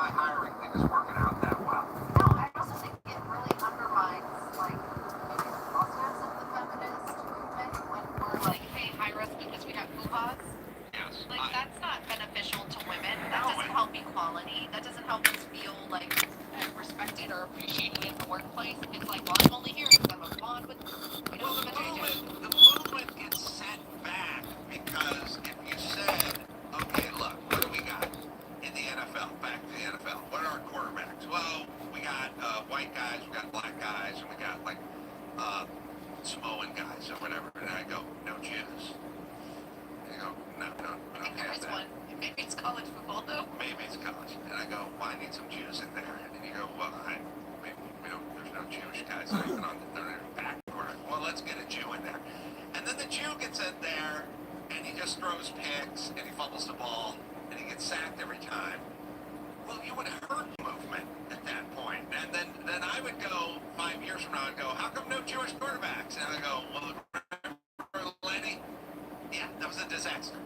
anti-hiring thing is working out that well. No, I also think it really undermines, like, maybe the positives of the feminist movement when we're like, hey, hire us because we got hoo-has. Yes. Like, that's not beneficial to women. That doesn't help equality. That doesn't help us feel, like, respected or appreciated in the workplace. It's like, well, I'm only here because I'm a bond with, you know, Well, the movement gets set back because if you said, okay, look, what do we got in the NFL? Back to the NFL. What are our quarterbacks? Well, we got white guys, we got black guys, and we got like Samoan guys or whatever. And I go, no Jews. And you go, no, we I think don't there have is that. one. Maybe it's college football, though. Maybe it's college. And I go, well, I need some Jews in there. And you go, well, there's no Jewish guys not even on the third backcourt. Well, let's get a Jew in there. And then the Jew gets in there, and he just throws picks, and he fumbles the ball, and he gets sacked every time. Well, you would hurt the movement at that point. And then I would go 5 years from now and go, how come no Jewish quarterbacks? And I go, well, remember Lenny? Yeah, that was a disaster.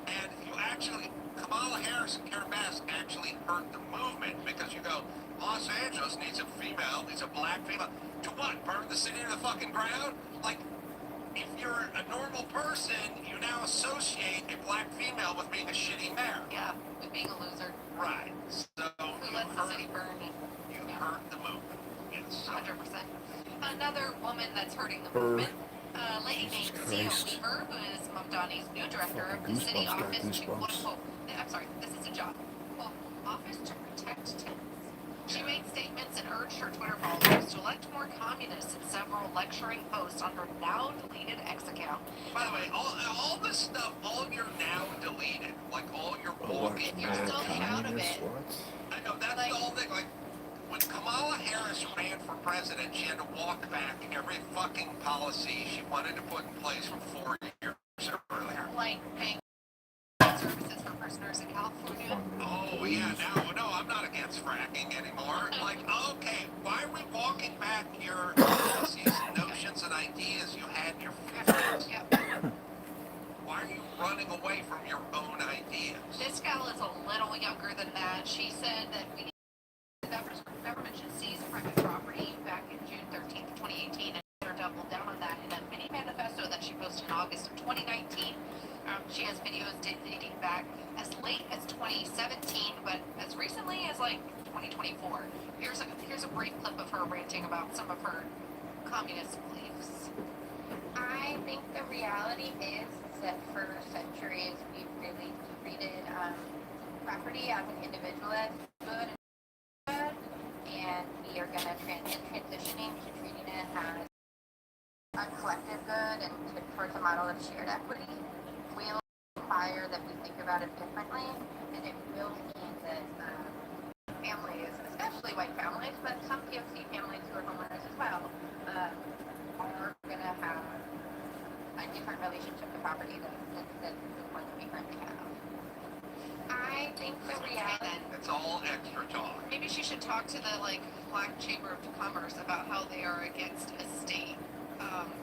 And you actually, Kamala Harris and Karen Bass actually hurt the movement because you go, Los Angeles needs a female, needs a black female. To what? Burn the city to the fucking ground? Like, if you're a normal person, you now associate a black female with being a shitty mayor. Yeah, with being a loser. Right. So Who lets the city burn? You hurt the movement. Yes. 100%. Another woman that's hurting the movement, a lady named Sia Weaver, who is Mamdani's new director of the city office to, quote unquote, I'm sorry, this is a job, quote, office to protect tenants. She made statements and urged her Twitter followers to elect more communists in several lecturing posts on her now deleted X account. By the way, all this stuff, all of your now deleted, like all your old, if you're still proud of it. I know, that's the whole thing, like, when Kamala Harris ran for president, she had to walk back every fucking policy she wanted to put in place from 4 years earlier. Like paying services for prisoners in California. Oh, yeah, no, I'm not against fracking anymore. Like, okay, why are we walking back your policies, notions, and ideas you had in your 50s? Yep. Why are you running away from your own ideas? This gal is a little younger than that. She said that we need the government should seize private property back in June 13th, 2018, and her doubled down on that in a mini manifesto that she posted in August of 2019. She has videos dating back as late as 2017, but as recently as like 2024. Here's a brief clip of her ranting about some of her communist beliefs. I think the reality is that for centuries we've really treated property as an individual as good and we are going to transitioning to treating it as a collective good and towards a model of shared equity will require that we think about it differently, and it will mean that families, especially white families, but some POC families who are homeowners as well, are going to have a different relationship to property than the one that we currently have. I think the reality... It's all extra talk. Maybe she should talk to the Black Chamber of Commerce about how they are against estate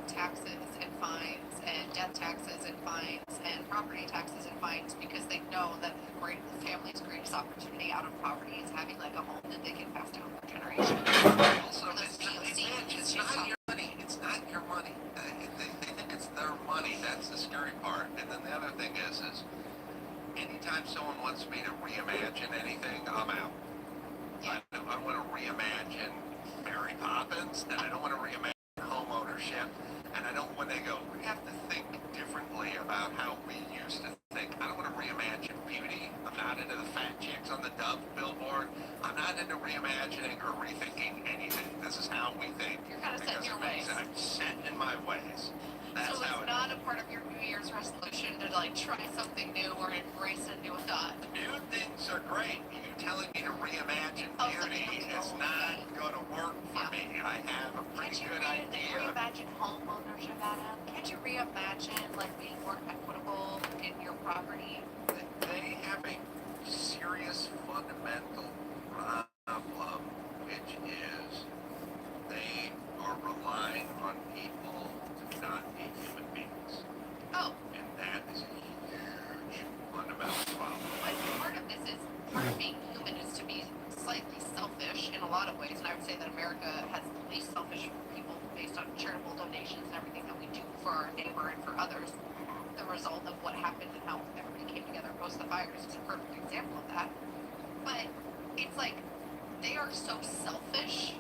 taxes and fines and death taxes and fines and property taxes and fines because they know that the family's greatest opportunity out of poverty is having like a home that they can pass down for generations. Also, it's not your money. It's not your money. They think it's their money. That's the scary part. And then the other thing is anytime someone wants me to reimagine anything, I'm out. Yeah. I don't want to reimagine Mary Poppins, and I don't want to reimagine home ownership, and I don't, when they go, we have to think differently about how we used to think. I don't want to reimagine beauty. I'm not into the fat chicks on the Dove billboard. I'm not into reimagining or rethinking anything. This is how we think. You're kind of set in your ways. I'm set in my ways. That's so how it's not a part of your New Year's resolution to try something new or embrace a new thought. New things are great. You telling me to reimagine beauty is not going to work for me. I have a pretty good idea. Reimagine home ownership, Adam? Can't you reimagine being more equitable in your property? They have a serious fundamental problem, which is they are relying on people to not be human beings. Oh. And that is a huge fundamental problem. But part of this is, part of being human is to be in a lot of ways, and I would say that America has the least selfish people based on charitable donations and everything that we do for our neighbor and for others. The result of what happened and how everybody came together post the fires is a perfect example of that. But it's like they are so selfish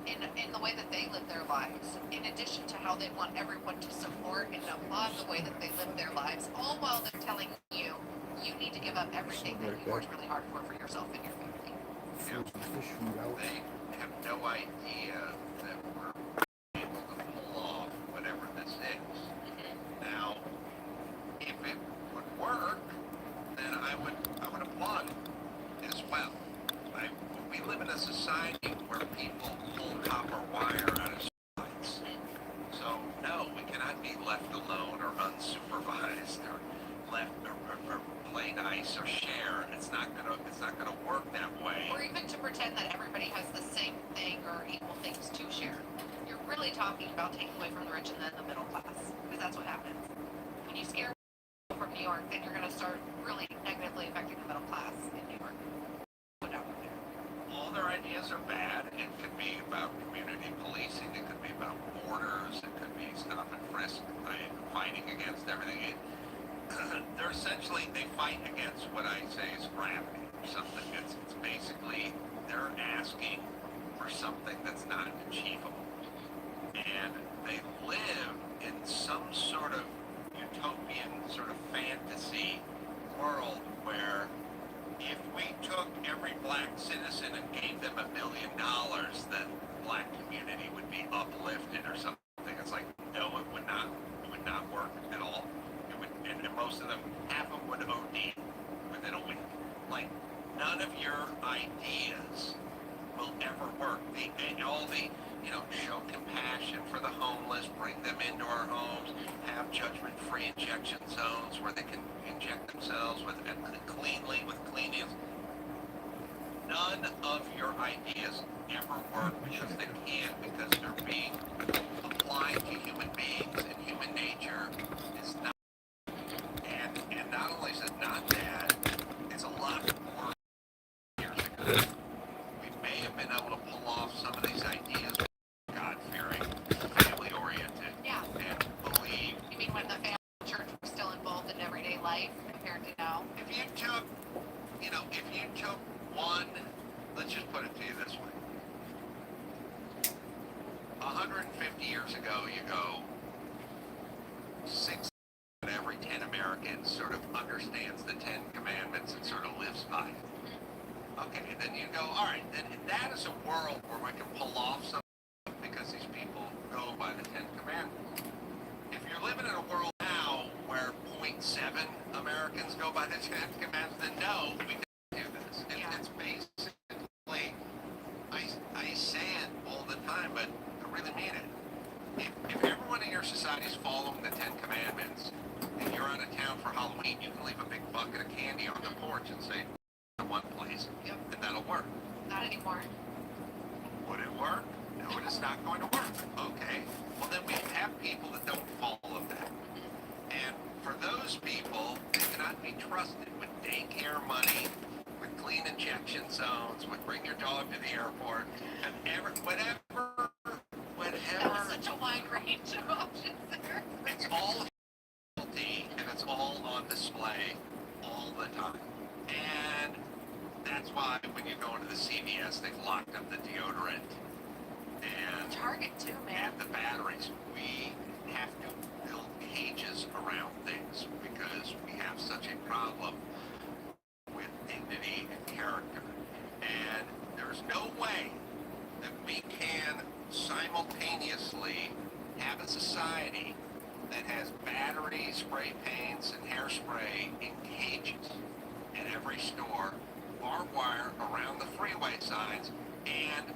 in the way that they live their lives, in addition to how they want everyone to support and applaud the way that they live their lives, all while they're telling you you need to give up everything that you worked really hard for yourself and your family. They have no idea that we're able to pull off whatever this is. Now, if it would work, then I would applaud it as well. We live in a society where people pull copper wire out of lights. So no, we cannot be left alone or unsupervised or left or play nice or share. It's not gonna work that way. Or even to pretend that everybody has the same thing or equal things to share. You're really talking about taking away from the rich and then the middle class, because that's what happens. When you scare people from New York, then you're going to start really negatively affecting the middle class in New York. Put out there. All their ideas are bad. It could be about community policing. It could be about borders. It could be stop and frisk, fighting against everything. They're essentially, they fight against what I say is gravity. Something it's basically, they're asking for something that's not achievable. And they live in some sort of utopian, sort of fantasy world where if we took every black citizen and gave them $1 million, the black community would be uplifted or something. It's like, no, it would not work at all. It would, and most of them, half of them would OD within a week. Like, none of your ideas will ever work. All the, show compassion for the homeless, bring them into our homes, have judgment-free injection zones where they can inject themselves cleanly, with cleanliness. None of your ideas ever work because they can't, because they're being applied to human beings, and human nature is not. And not only is it not bad, it's a lot more years ago. We may have been able to pull off some of these ideas, God-fearing, family-oriented, Yeah. and believe. You mean when the family church was still involved in everyday life compared to now? If you took one, let's just put it to you this way. 150 years ago, you go 6 out of every 10 Americans sort of understands the 10 Commandments and sort of lives by it. Okay, then you go, all right, then that is a world where we can pull off something because these people go by the 10 Commandments. If you're living in a world now where 0.7 Americans go by the 10 Commandments, then no, we can't do this. It's basically, I say it all the time, but I really mean it. If everyone in your society is following the 10 Commandments, and you're out of town for Halloween, you can leave a big bucket of candy on the porch and say, to one place, Yep. and that'll work. Not anymore. Would it work? No, it is not going to work. Okay. Well, then we have people that don't follow that. And for those people, they cannot be trusted with daycare money, with clean injection zones, with bring your dog to the airport, and whatever. That was such a wide range of options there. It's all guilty, and it's all on display all the time. And that's why when you go into the CVS, they've locked up the deodorant and Target too, man. the batteries. We have to build cages around things because we have such a problem with dignity and character. And there's no way that we can simultaneously have a society that has batteries, spray paints, and hairspray in cages in every store, barbed wire around the freeway signs, and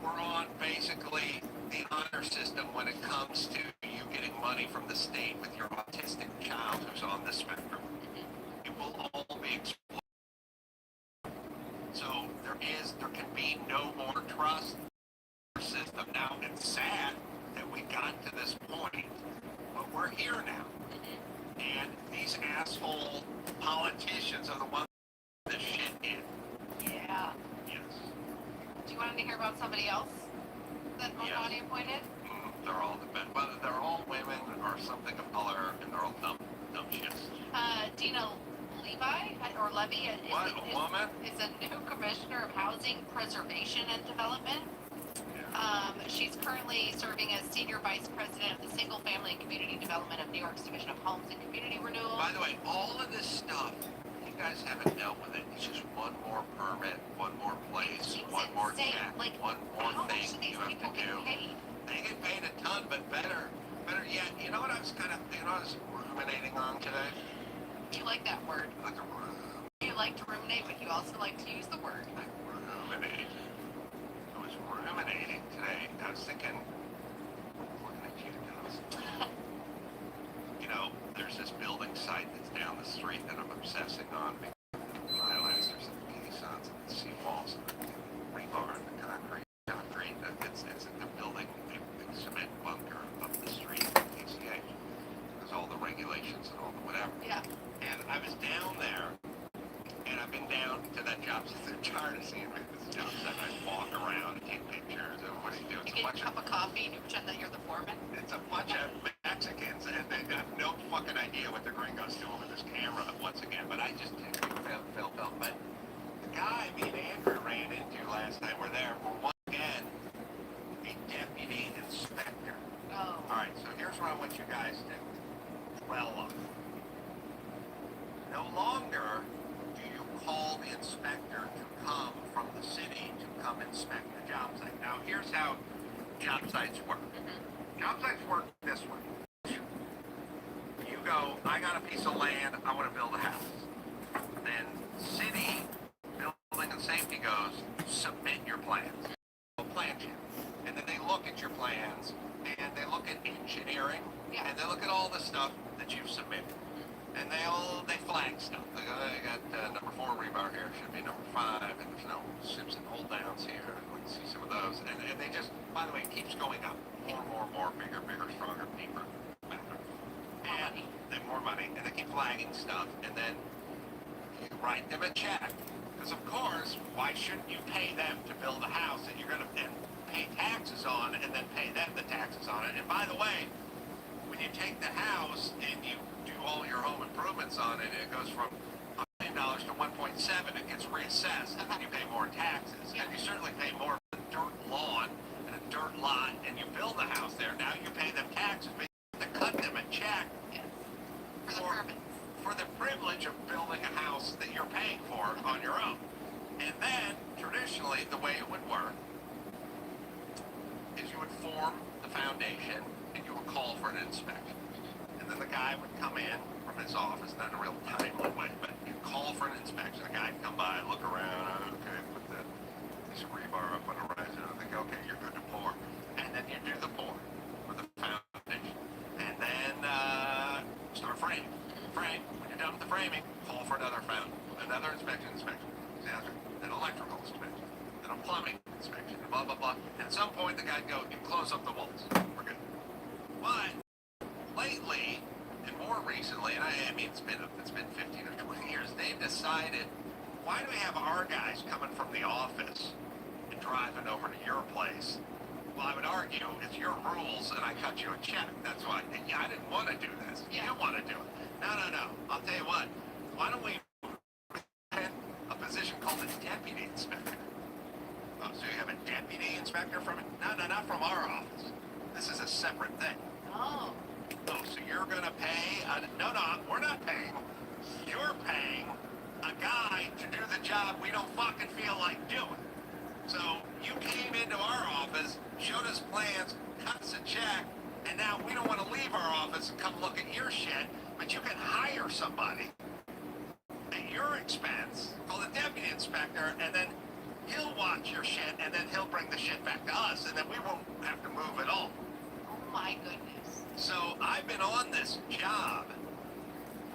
we're on basically the honor system when it comes to you getting money from the state with your autistic child who's on the spectrum. It will all be exploited. So there can be no more trust in the system. Now, it's sad that we got to this point, but we're here now. And these asshole politicians are the ones that shit in. Yeah. Yes. Do you want wanting to hear about somebody else that Yes. Mamani appointed? They're all the best. Whether they're all women or something of color, and they're all dumb shits. Dina Levi, or Levy, What, a woman? is a new commissioner of housing preservation and development. She's currently serving as senior vice president of the single family and community development of New York's Division of Homes and Community Renewal. By the way, all of this stuff, you guys haven't dealt with it. It's just one more permit, one more place, Seems one more insane. check, Like, one more how much do thing these you have people to get do. paid? They get paid a ton, but better yet, you know what I was I was ruminating on today? Do you like that word? Like a You like to ruminate, but you also like to use the word. ruminate. I was ruminating today. I was thinking, looking at you guys. You know, there's this building site that's down the street that I'm obsessing on because of the pilasters and the caissons and the seawalls and the rebar and the concrete. They're building a big cement bunker up the street in PCH. There's all the regulations and all the whatever. Yeah. And I was down there, and I've been down to that job site. They're tired of seeing me at this job site. I walk around and take pictures, and what do you do? You It's a get a bunch cup of, of coffee and you pretend that you're the foreman. it's a bunch of Mexicans, and they have no fucking idea what the gringos doing with this camera once again. But I just felt. But the guy me and Andrew ran into last night, we're there, were once again a deputy inspector. Oh. All right, so here's what I want you guys to well look. No longer do you call the inspector to come from the city to come inspect the job site. Now, here's how job sites work. Job sites work this way. You go, I got a piece of land, I want to build a house. Then city building and safety goes, submit your plans. They'll plan you. And then they look at your plans, and they look at engineering, Yeah. and they look at all the stuff that you've submitted. And they flag stuff. They go, I got number 4 rebar here, should be number 5, and there's no sips and hold downs here. Let's see some of those. And they just, by the way, it keeps going up. More, bigger, stronger, deeper, better. And they more money, and they keep flagging stuff, and then you write them a check. Because of course, why shouldn't you pay them to build a house that you're gonna then pay taxes on, and then pay them the taxes on it? And by the way, when you take the house and you do all your home improvements on it, it goes from $1 million to 1.7, it gets reassessed, and then you pay more taxes. And you certainly pay more for a dirt lawn and a dirt lot, and you build a house there. Now you pay them taxes, but you have to cut them a check Yeah. For the for, permits. for the privilege of building a house that you're paying for on your own. And then, traditionally, the way it would work is you would form the foundation and you would call for an inspection. And then the guy would come in from his office, not in a real timely way, but you'd call for an inspection. The guy would come by, look around, okay, put the piece of rebar up on the horizon, and think, okay, you're good to pour. And then you do the pour for the foundation. And then start framing. Frame. When you're done with the framing, call for another inspection. Then electrical inspection. Then a plumbing inspection, blah, blah, blah. And at some point, the guy'd go, you close up the walls. We're good. But lately, and more recently, and I mean, it's been 15 or 20 years, they've decided, why do we have our guys coming from the office and driving over to your place? Well, I would argue it's your rules, and I cut you a check. That's why. Yeah, I didn't want to do this. You want to do it. No. I'll tell you what. Why don't we have a position called a deputy inspector? Oh, so you have a deputy inspector from it? No, not from our office. This is a separate thing. Oh. Oh, so you're gonna pay? No, we're not paying. You're paying a guy to do the job we don't fucking feel like doing. So you came into our office, showed us plans, cut us a check, and now we don't want to leave our office and come look at your shit, but you can hire somebody at your expense, called a deputy inspector, and then he'll watch your shit, and then he'll bring the shit back to us, and then we won't have to move at all. Oh my goodness. So I've been on this job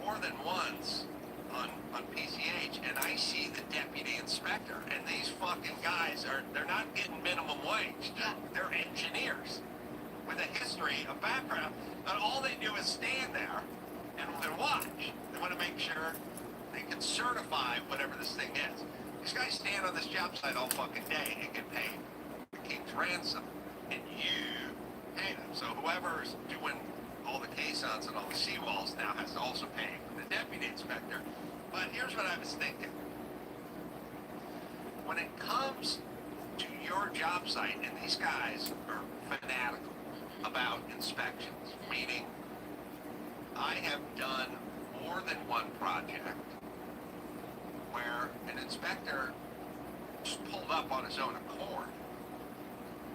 more than once on PCH, and I see the deputy inspector, and these fucking guys they're not getting minimum wage. They're engineers with a history, a background, and all they do is stand there and watch. They want to make sure they can certify whatever this thing is. These guys stand on this job site all fucking day and get paid the king's ransom, and you pay them. So whoever's doing all the caissons and all the seawalls now has to also pay the deputy inspector. But here's what I was thinking. When it comes to your job site, and these guys are fanatical about inspections, meaning I have done more than one project where an inspector just pulled up on his own accord,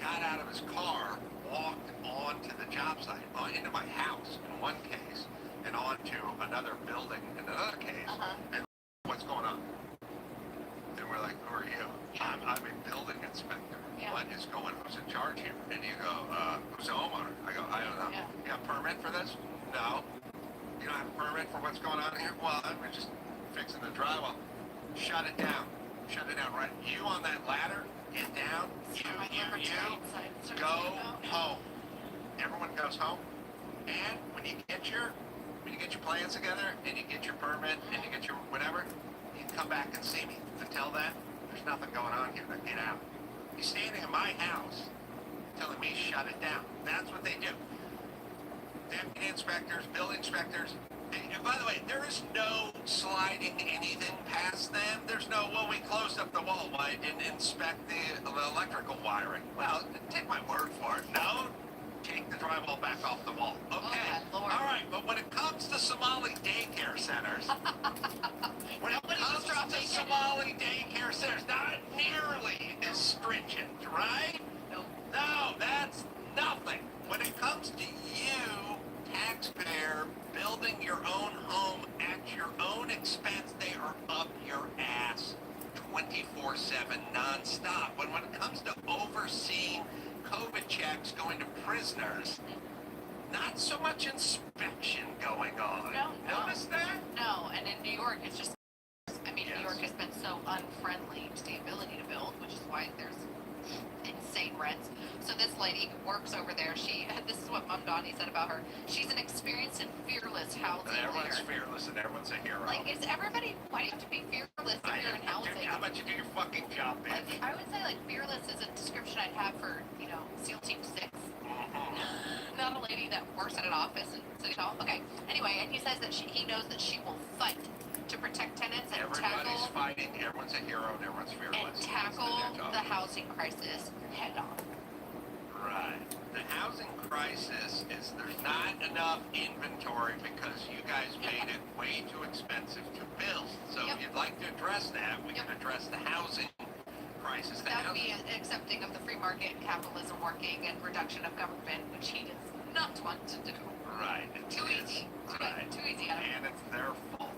got out of his car, walked onto the job site, into my house in one case, and onto another building in another case, and what's going on? And we're like, who are you? I'm a building inspector. Yeah. What is who's in charge here? And you go, who's the homeowner? I go, I don't know. Yeah. You have a permit for this? No. You don't have a permit for what's going on here? Well, we're just fixing the drywall. Shut it down. Shut it down, right? You on that ladder, get down. You go home. Everyone goes home. And when you get your plans together and you get your permit and you get your whatever, you can come back and see me. Until then, there's nothing going on here. Now get out. You're standing in my house telling me shut it down. That's what they do. Deputy inspectors, building inspectors. And by the way, there is no sliding anything past them. There's no, well, we closed up the wall. Why I didn't inspect the electrical wiring? Well, take my word for it. No, take the drywall back off the wall. Okay. Oh, Lord. All right, but when it comes to Somali daycare centers, when it comes to Somali daycare centers, not nearly as stringent, right? Nope. No, that's nothing. When it comes to you, taxpayer, building your own home at your own expense, they are up your ass 24/7 nonstop. When it comes to overseeing COVID checks going to prisoners, not so much inspection going on. No. Notice that? No, and in New York, it's just, I mean, Yes. New York has been so unfriendly to the ability to build, which is why there's insane rents. So this lady who works over there, this is what Mom Donnie said about her. She's an experienced and fearless housing And everyone's leader. fearless and everyone's a hero. Like, is everybody, why do you have to be fearless if you're in housing? How about you do your fucking job, Like, bitch? I would say, like, fearless is a description I'd have for, SEAL Team 6. Not a lady that works at an office in City Hall. Okay. Anyway, and he says that he knows that she will fight to protect tenants and Everybody's fighting, everyone's a hero, and everyone's fearless. and That's tackle their job. the housing crisis head on. Right. The housing crisis is there's not enough inventory because you guys made it way too expensive to build. So Yep. if you'd like to address that, we Yep. can address the housing crisis. The That would be housing- accepting of the free market, capitalism working, and reduction of government, which he does not want to do. Right. It Too is. easy. Right. Too easy. Adam. And it's their fault.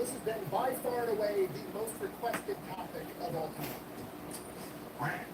this has been by far and away the most requested topic of all time.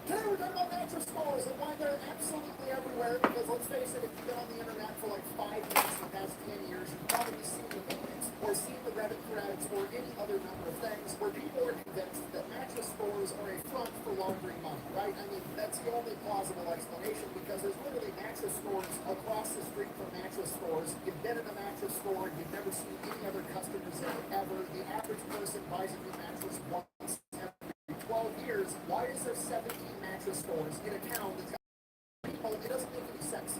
Today we're talking about mattress stores and why they're absolutely everywhere, because let's face it, if you've been on the internet for like 5 minutes in the past 10 years, you've probably seen the memes or seen the Reddit threads or any other number of things where people are convinced that mattress stores are a front for laundering money, right? I mean, that's the only plausible explanation, because there's literally mattress stores across the street from mattress stores. You've been in a mattress store, you've never seen any other customers there ever. The average person buys a new mattress once every 12 years. Why is there 17 mattress stores in a town that's got people? It doesn't make any sense.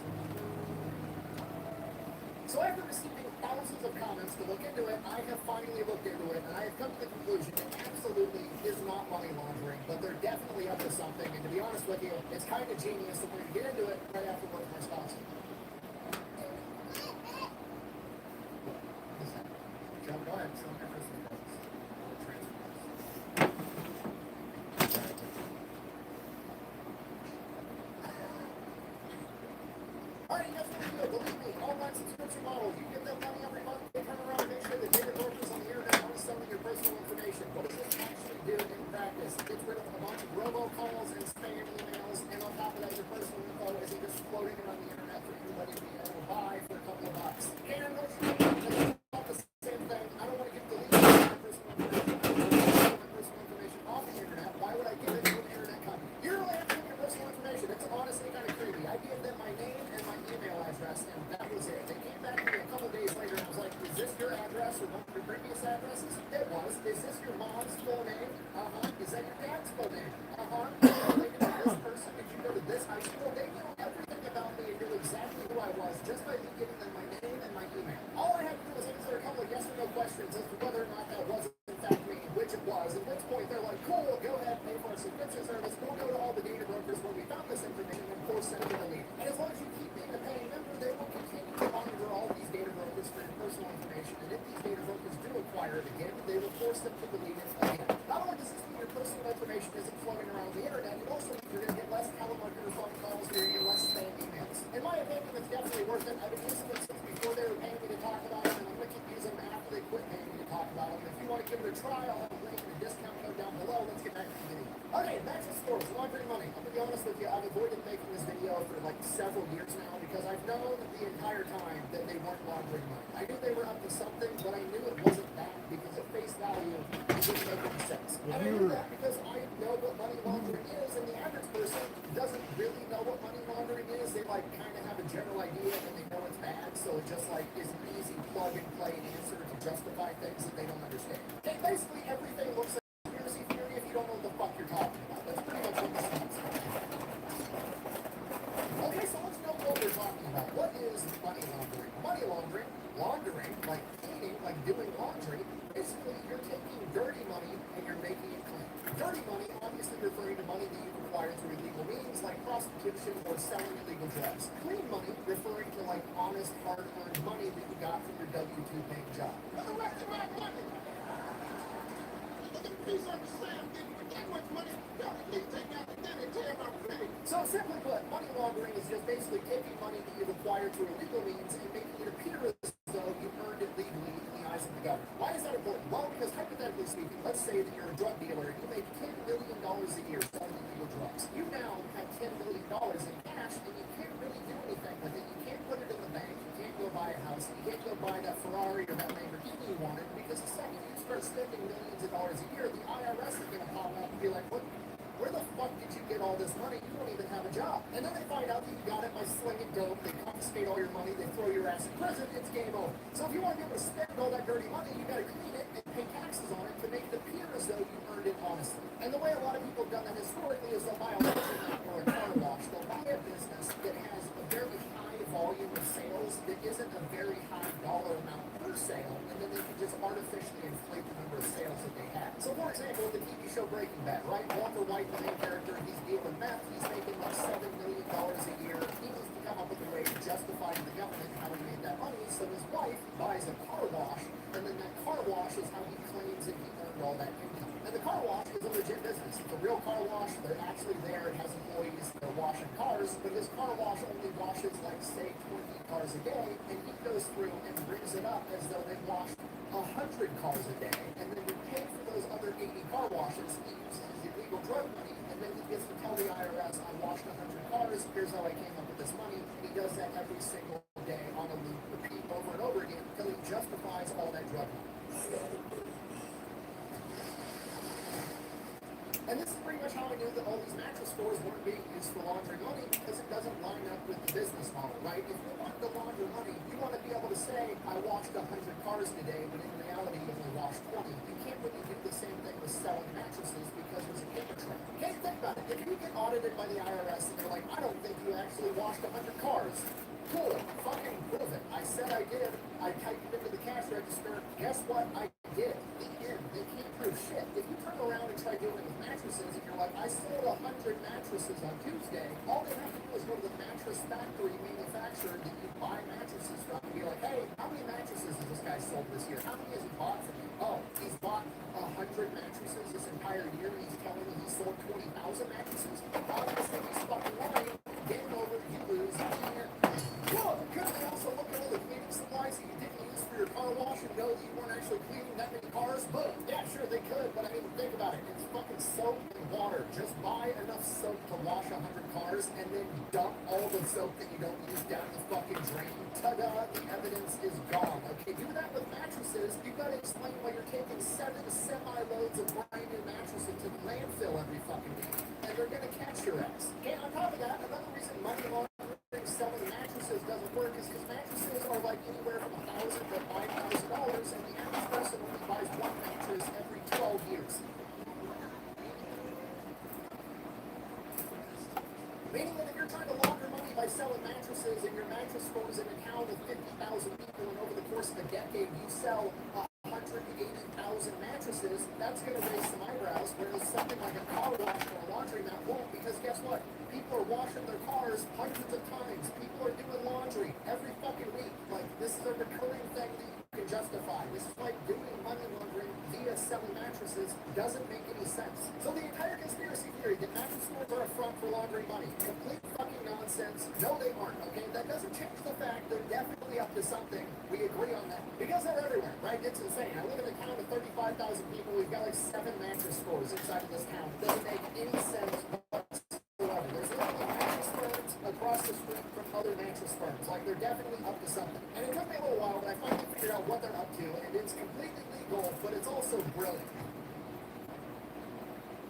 So after receiving thousands of comments to look into it, I have finally looked into it, and I have come to the conclusion it absolutely is not money laundering, but they're definitely up to something. And to be honest with you, it's kind of genius, and we're going to get into it right after word from our sponsor. Joe, go ahead. Show me your Christmas presents. Alright, you guys know what to do. Believe me, online subscription models, you give them money every month, they turn around and make sure that data brokers on the internet aren't selling your personal information. What does this actually do in practice? It gets rid of a bunch of robocalls and spam emails, and on top of that, your personal info isn't just floating around the internet for anybody to be able to buy for a couple of bucks. And don't you know, it's not the same thing. I don't want to give the lead my personal information. I don't want to get my personal information off the internet. Why would I give it to an internet company? You don't really have to give your personal information. It's honestly kind of creepy. I gave them my name and my email address, and that was it. They came back to me a couple days later and was like, is this your address or one of your previous addresses? It was. Is this your mom's full name? Uh-huh. Is that your dad's full name? Uh-huh. They knew this person. Did you go to this high school? They knew everything about me and knew exactly who I was just by me giving them my name and my email. All I had to do was answer a couple of yes or no questions as to whether or not that was in fact me, which it was. At which point they're like, cool, go ahead, pay for our subscription service. We'll go to all the data brokers where we found this information and force send it to the lead. And as long as you keep being a paying member, they will continue to monitor all these data brokers for your personal information. And if these data brokers do acquire it again, they will force them to delete it again. Not only does this mean your personal information isn't floating around the internet, it also means you're going to get less telemarketer phone calls, you're going to get less spam emails. In my opinion, it's definitely worth it. I've been using them since before they were paying me to talk about them, and I'm going to keep using them after they quit paying me to talk about them. If you want to give it a try, I'll have a link and a discount code down below. Let's get back to the video. Okay, mattress stores, laundering money. I'm going to be honest with you, I've avoided making this video for like several years now because I've known the entire time that they weren't laundering money. I knew they were up to something, but I knew it wasn't that because at face value, it didn't make any sense. And I knew that because I know what money laundering is, and the average person doesn't really know what money laundering is. They like kind of have a general idea and they know it's bad, so it just like is an easy plug and play answer to justify things that they don't understand. Okay, basically everything looks like conspiracy theory if you don't know what the fuck you're talking about. That's pretty much what this means. Okay, so let's know what we're talking about. What is money laundering? Money laundering, like cleaning, like doing laundry, basically you're taking dirty money and you're making it clean. Dirty money, obviously referring to money that you've acquired through illegal means, like prostitution or selling illegal drugs. Clean money, referring to like honest, hard-earned money that you got from your W-2 paying job. So simply put, money laundering is just basically taking money that you've acquired through illegal means and making it appear as though you earned it legally in the eyes of the government. Why is that important? Well, because hypothetically speaking, let's say that you're a drug dealer and you make $10 million a year selling illegal drugs. You now have $10 million in cash and you can't really do anything with it. You can't put it in the bank. You can't go buy a house. You can't go buy that Ferrari or that Lamborghini you wanted, because the second you start spending millions of dollars a year, the IRS is going to pop up and be like, what? Where the fuck did you get all this money? You don't even have a job. And then they find out that you got it by slinging dope. They confiscate all your money. They throw your ass in prison. It's game over. So if you want to be able to spend all that dirty money, you got to clean it and pay taxes on it to make it appear as though you earned it honestly. And the way a lot of people have done that historically is they'll buy a laundromat or a car wash. They'll buy a business that has a very high volume of sales that isn't a very high dollar amount per sale, and then they can just artificially inflate the number of sales that they have. So for example, the TV show Breaking Bad, right? Walter White, the main character, he's dealing meth. He's making like $7 million a year. He needs to come up with a way to justify to the government how he made that money. So his wife buys a car wash, and then that car wash is how he claims that he earned all that income. And the car wash is a legit business. It's a real car wash. They're actually there. It has employees. They're washing cars, but this car wash only washes like say 20 cars a day, and he goes through and brings it up as though they washed 100 cars a day, and then to pay for those other 80 car washes, he uses his illegal drug money, and then he gets to tell the IRS, I washed 100 cars, here's how I came up with this money. He does that every single day on a loop, repeat over and over again, until he justifies all that drug money. And this is pretty much how I knew that all these mattress stores weren't being used for laundering money, because it doesn't line up with the business model, right? If you want to launder money, you want to be able to say, I washed 100 cars today, but in reality you only washed 20. You can't really do the same thing with selling mattresses because there's a paper trail. Okay, think about it. If you get audited by the IRS and they're like, I don't think you actually washed 100 cars, cool, fucking prove it. I said I did. I typed it into the cash register. Guess what? I did. The end. They can't prove shit. If you turn around and try doing it with mattresses and you're like, I sold 100 mattresses on Tuesday, all they have to do is go to the mattress factory manufacturer that you buy mattresses from and be like, hey, how many mattresses has this guy sold this year? How many has he bought from you? Oh, he's bought 100 mattresses this entire year and he's telling me he sold 20,000 mattresses? Obviously, he's fucking lying. Game over. You lose. Whoa, couldn't they also look at all the cleaning supplies that you didn't use for your car wash and know that you weren't actually cleaning that many cars? But yeah, sure they could, but I mean, think about it. It's fucking soap and water. Just buy enough soap to wash 100 cars and then dump all the soap that you don't use down the fucking drain. Ta-da, the evidence is gone. Okay, do that with mattresses. You gotta explain why you're taking 7 semi-loads of brand new mattresses to the landfill every fucking week, and they're gonna catch your ass. Okay, on top of that, another reason money laundering selling mattresses doesn't work is because mattresses are like anywhere from $1,000 to $5,000, and the average person only buys one mattress every 12 years. Meaning that if you're trying to launder money by selling mattresses and your mattress store is in a town of 50,000 people and over the course of a decade you sell 180,000 mattresses, that's going to raise some eyebrows, whereas something like a car wash or a laundromat won't, because guess what? People are washing their cars hundreds of times. People are doing laundry every fucking week. Like, this is a recurring thing that you can justify. This is why doing money laundering via selling mattresses doesn't make any sense. So the entire conspiracy theory that mattress stores are a front for laundering money, complete fucking nonsense. No, they aren't, okay? That doesn't change the fact they're definitely up to something. We agree on that. Because they're everywhere, right? It's insane. I live in a town of 35,000 people. We've got like 7 mattress stores inside of this town. It doesn't make any sense whatsoever. There's literally mattress firms across the street from other mattress firms. Like, they're definitely up to something. And it took me a little while, but I finally figured out what they're up to, and it's completely legal, but it's also brilliant.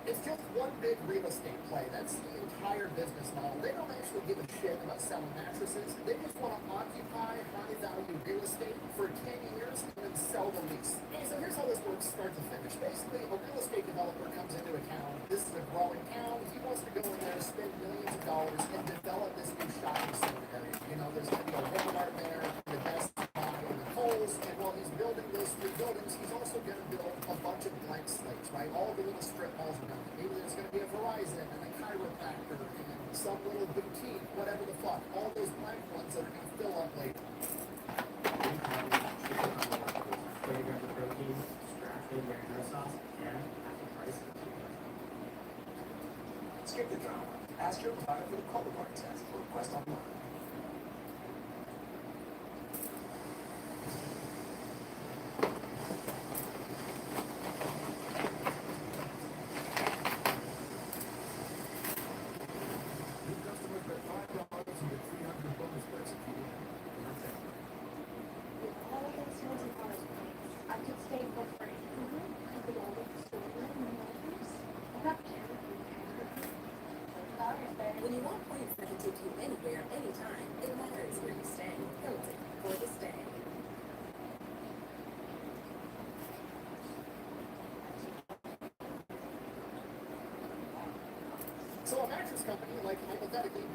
It's just one big real estate play. That's the entire business model. They don't actually give a shit about selling mattresses. They just want to occupy high-value real estate for 10 years and then sell the lease. Okay, so here's how this works start to finish. Basically, a real estate developer comes into a town. This is a growing town. He wants to go in there, spend millions of dollars, and develop this new shopping center area. You know, there's going to be a Walmart there, the Best Buy, and the Kohl's. And while he's building those 3 buildings, he's also going to build a bunch of blank slates, right? All the little strip malls around. Maybe there's going to be a Verizon and a chiropractor and some little boutique, whatever the fuck. All those blank ones that are going to fill up later. Flavored the protein, extracted marinara sauce, and half the price of Skip the drama. Ask your provider for the Cologuard test or request online. When you want points that can take you anywhere, anytime, it matters where you stay. Hilton, for the stay. So a mattress company, like hypothetically,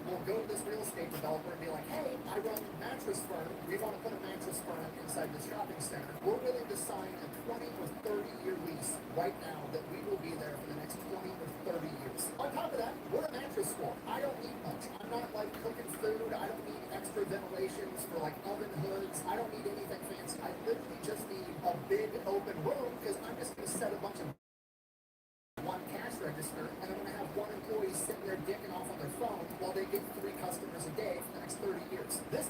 will go to this real estate developer and be like, hey, I run a mattress firm. We want to put a mattress firm inside this shopping center. We're willing to sign a 20 or 30-year lease right now that we will be there for the next 20 or 30 years. On top of that, we're a mattress store. I don't need much. I'm not like cooking food. I don't need extra ventilations for like oven hoods. I don't need anything fancy. I literally just need a big open room because I'm just going to set a bunch of one cash register, and I'm going to have one employee sitting there dicking off on their phone while they get 3 customers a day for the next 30 years. This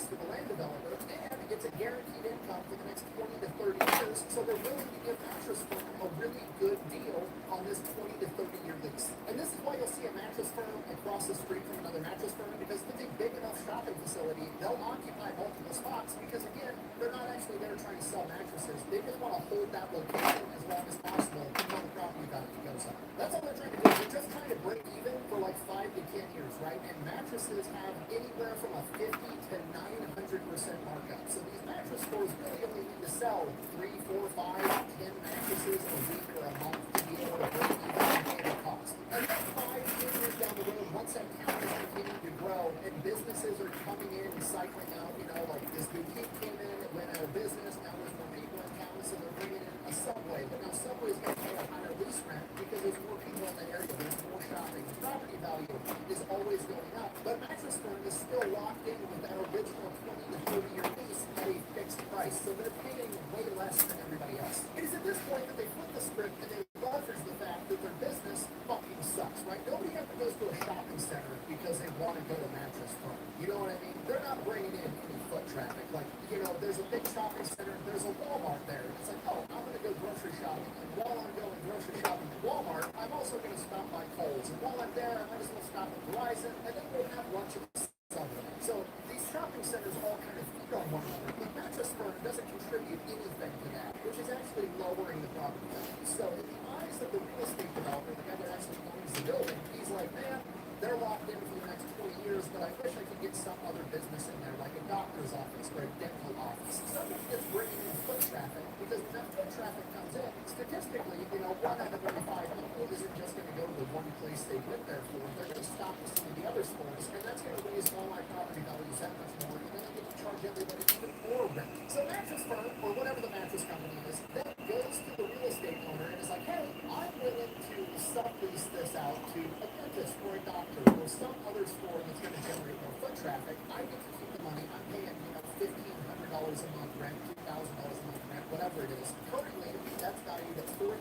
to the land developer, and it's a guaranteed income for the next 20 to 30 years, so they're willing to give Mattress Firm a really good deal on this 20 to 30 year lease. And this is why you'll see a Mattress Firm across the street from another Mattress Firm, because if it's a big enough shopping facility, they'll occupy multiple spots, because again, they're not actually there trying to sell mattresses. They just want to hold that location as long as possible until the property value goes up. That's all they're trying to do. They're just trying to break even for like 5 to 10 years, right? And mattresses have anywhere from a 50 to 900% markup. So these mattress stores really only need to sell 3, 4, 5, 10 mattresses a week or a month to be able to break even and pay their costs. And then 5, 10 years down the road, once that count is continuing to grow and businesses are coming in and cycling out, you know, like this boutique came in, it went out of business, now there's more people in town, so they're bringing in a Subway. But now Subway's going to pay a higher lease rent because there's more people in the area, there's more shopping. The property value is always going up. But Mattress Firm is still locked in with that original 20 to 30 year lease at a fixed price. So they're paying way less than everybody else. It is at this point that they flip the script and they leverage the fact that their business fucking sucks, right? Nobody ever goes to a shopping center because they want to go to Mattress Firm. You know what I mean? They're not bringing in any foot traffic. Like, you know, there's a big shopping center, there's a Walmart there. It's like, oh, I'm going to go grocery shopping. And while I'm going grocery shopping at Walmart, I'm also going to stop by Kohl's. And while I'm there, I might as well stop at Verizon, and then we'll have lunch at Subway. So these shopping centers all kind of feed on one another. But Mattress Firm doesn't contribute anything to that, which is actually lowering the property value. So in the eyes of the real estate developer, the guy that actually owns the building, he's like, man, they're locked in for the next 20 years, but I wish I could get some other business in there, like a doctor's office or a dental office. Something that's bringing in foot traffic, because when that foot traffic comes in, statistically, you know, 1 out of every 5 people isn't just going to go to the one place they went there for. They're going to stop at some of the other stores, and that's going to raise all my property values that much more, and then they get to charge everybody even more rent. So Mattress Firm, or whatever the mattress company is, then goes to the real estate owner and is like, hey, I'm willing to sublease this out to a dentist or a doctor or some other store that's going to generate more foot traffic. I get to keep the money. I'm paying, you know, $1,500 a month rent, $2,000 a month rent, whatever it is. Currently, that's valued at $4,000.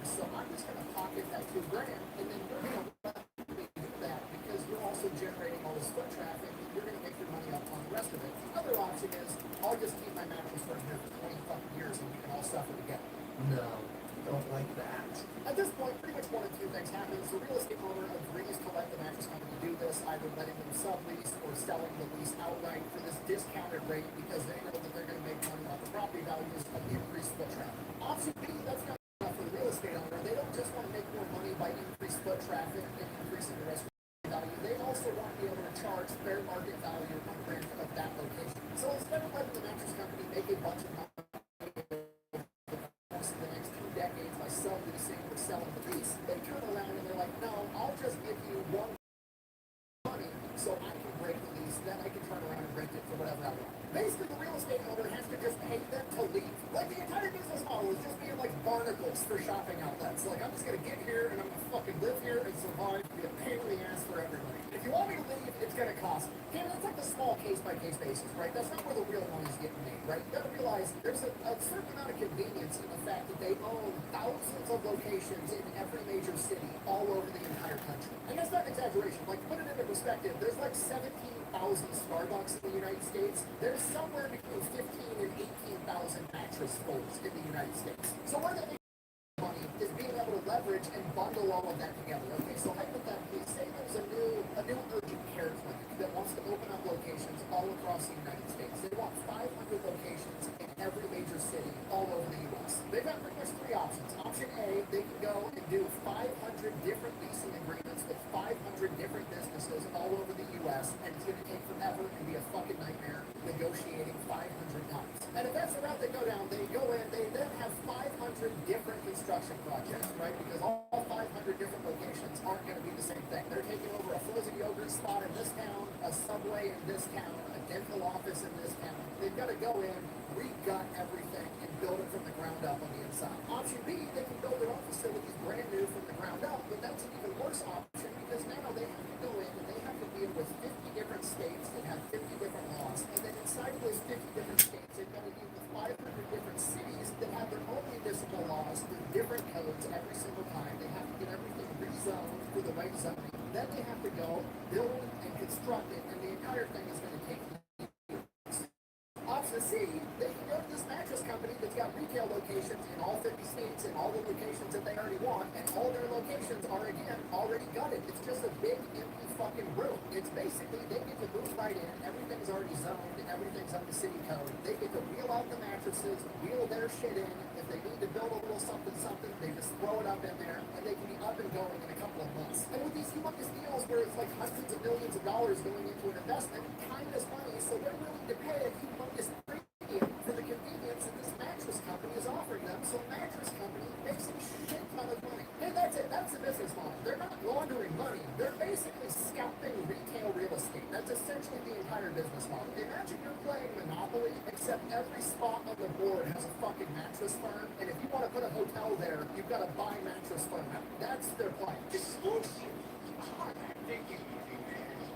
So I'm just going to pocket that $2,000, and then you're going to let me do that because you're also generating all this foot traffic. And you're going to make your money up on the rest of it. The other option is I'll just keep my mattress Firm here for 20 fucking years, and we can all suffer together. No, don't like that. At this point, pretty much one of two things happens. The real estate owner agrees to let the mattress company do this, either letting them sublease or selling the lease outright for this discounted rate because they know that they're going to make money off the property values of increased foot traffic. Option B, that's not enough for the real estate owner. They don't just want to make more money by increased foot traffic and increasing the rest of the value. They also want to be able to charge fair market value on rent of that location. So instead of letting the mattress company make a bunch of money in the next 2 decades by subleasing or selling the lease, they turn around and they're like, no, I'll just give you one money so I can break the lease, then I can turn around and rent it for whatever I want. Basically, the real estate owner has to just pay them to leave. Like, the entire business model is just being like barnacles for shopping outlets. Like, I'm just gonna get here and I'm gonna fucking live here and survive, be a pain in the ass for everybody. If you want me to leave, it's gonna cost. Again, that's like the small case-by-case basis, right? That's not where the real money's getting made, right? You gotta realize there's a certain amount of convenience in the fact that they own thousands of locations in every major city all over the entire country. And that's not an exaggeration. Like, put it into perspective, there's like 17,000 Starbucks in the United States. There's somewhere between 15 and 18,000 mattress stores in the United States. So where they make money is being able to leverage and bundle all of that together. Okay, so hypothetically, say there's a new urgent care clinic that wants to open up locations all across the United States. They want 500 locations in every major city all over the U.S. They've got pretty much 3 options. Option A, they can go and do 500 different leasing agreements with 500 different businesses all over the U.S. and it's going to take forever and be a fucking nightmare negotiating 500 times. And if that's the route they go down, they go in, they then have 500 different construction projects, right? Because all 500 different locations aren't going to be the same thing. They're taking over a frozen yogurt spot in this town, a Subway in this town, a dental office in this town. They've got to go in, re-gut everything, and build it from the ground up on the inside. Option B, they can build their own facilities brand new from the ground up, but that's an even worse option because now they have to go in and they have to deal with 50 different states that have 50 different laws. And then inside of those 50 different states, they've got to deal with 500 different cities that have their own municipal laws with different codes every single time. They have to get everything rezoned for the right zoning. Then they have to go build and construct it, and the entire thing is going to take Tennessee, they can go to this mattress company that's got retail locations in all 50 states and all the locations that they already want, and all their locations are, again, already gutted. It's just a big, empty fucking room. It's basically, they get to move right in, everything's already zoned, everything's up to city code. They get to wheel out the mattresses, wheel their shit in. If they need to build a little something, they just throw it up in there, and they can be up and going in a couple of months. And with these humongous deals where it's like hundreds of millions of dollars going into an investment, time is money, so they're willing to pay a humongous premium for the convenience that this mattress company is offering them. So mattress company makes a shit ton of money. And that's it. That's the business model. They're not laundering money. They're basically scalping retail real estate. That's essentially the entire business model. Imagine you're playing Monopoly, except every spot on the board has a fucking mattress firm. And if you want to put a hotel there, you've got to buy mattress firm. That's their plan. Exclusive.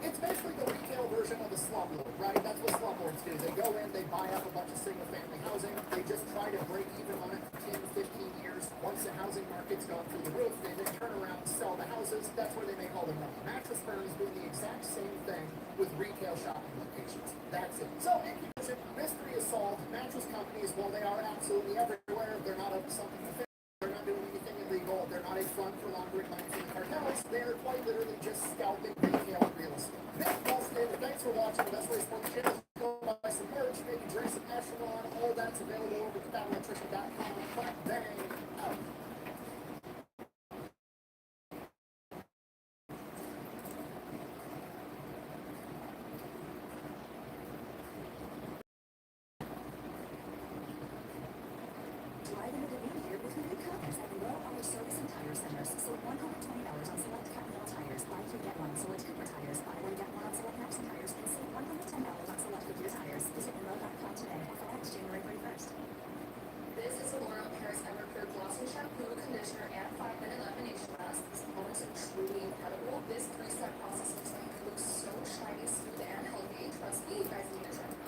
It's basically the retail version of a slumlord, right? That's what slumlords do. They go in, they buy up a bunch of single-family housing. They just try to break even on it for 10, 15 years. Once the housing market's gone through the roof, they then turn around and sell the houses. That's where they make all their money. Mattress firms doing the exact same thing with retail shopping locations. That's it. So, in conclusion, mystery is solved. Mattress companies, while they are absolutely everywhere, they're not up to something to fix. They're not doing anything illegal. They're not a front for laundering money from the cartels. They're quite literally just scalping retail real estate. Nick Busted, thanks for watching. The best way to support the channel is to go buy some merch, maybe drink some Echelon. All that's available over at thefatonelectrician.com. Clap, bang, out. Drive into the new year with new colors at the Low Hour Service and Tire Centers. So $120 on select Continental tires. Buy two, get one on select Cooper tires. Buy one, get one on select Maxxis tires. And save $110 on select Goodyear tires. Visit Monroe.com today. Offer ends January 31st. This is a L'Oreal Paris Everclear Glossing Shampoo, Conditioner, and 5-minute lamination mask. These components are truly incredible. This 3-step process looks like it looks so shiny, smooth, and healthy. Trust me, you guys need to try it out.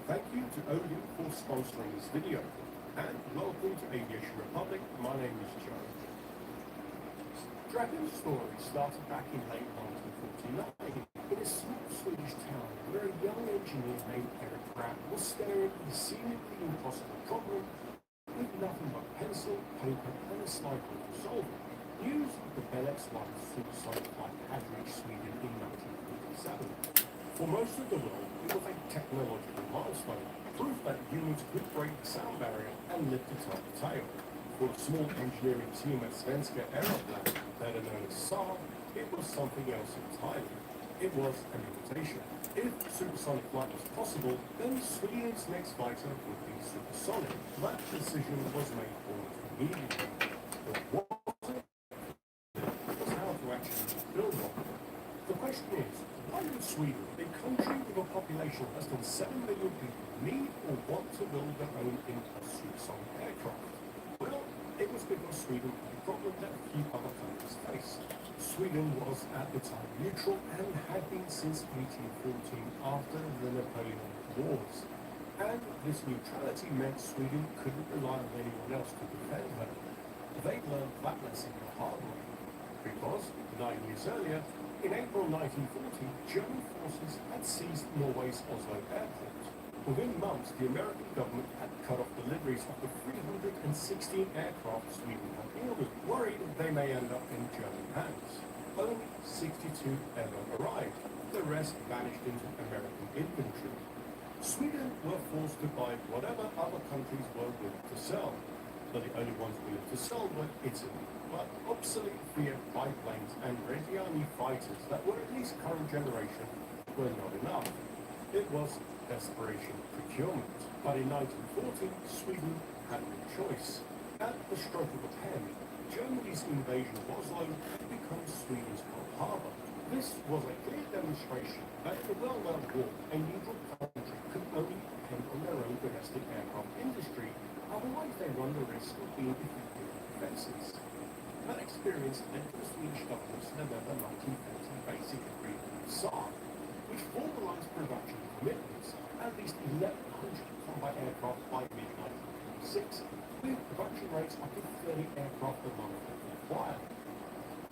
Thank you to Odin for sponsoring this video, and welcome to Aviation Republic. My name is Joe. Dragon's story started back in late 1949 in a small Swedish town where a young engineer named Eric Pratt was staring at a seemingly impossible problem with nothing but pencil, paper, and a slide rule to solve it. News of the Bell X-1 supersonic flight had reached Sweden in 1947. For most of the world, it was a technological milestone, proof that humans could break the sound barrier and lift a top tail. For the small engineering team at Svenska Aeroplan, better known as Saab, it was something else entirely. It was an invitation. If supersonic flight was possible, then Sweden's next fighter would be supersonic. That decision was made almost immediately. But what was it? It was how to actually build one. The question is, why would Sweden, a country with a population less than 7 million people, need or want to build their own in-house supersonic aircraft? Well, it was because Sweden had a problem that few other countries faced. Sweden was at the time neutral and had been since 1814 after the Napoleonic Wars. And this neutrality meant Sweden couldn't rely on anyone else to defend her. They learned that lesson the hard way. Because 9 years earlier, in April 1940, German forces had seized Norway's Oslo airport. Within months, the American government had cut off deliveries of the 316 aircraft Sweden had ordered, worried they may end up in German hands. Only 62 ever arrived. The rest vanished into American inventory. Sweden were forced to buy whatever other countries were willing to sell. But the only ones willing to sell were Italy. But obsolete Fiat biplanes and Reggiani fighters that were at least current generation were not enough. It was desperation procurement. But in 1940, Sweden had no choice. At the stroke of a pen, Germany's invasion of Oslo had become Sweden's Pearl Harbor. This was a clear demonstration that in the World War, a neutral country could only depend on their own domestic aircraft industry, otherwise they run the risk of being defeated in defenses. That experience led to the Swedish government's November 1940 basic agreement with Saab, which formalized production commitments. At least 1,100 combat aircraft by mid-1946, with production rates up to 30 aircraft a month required.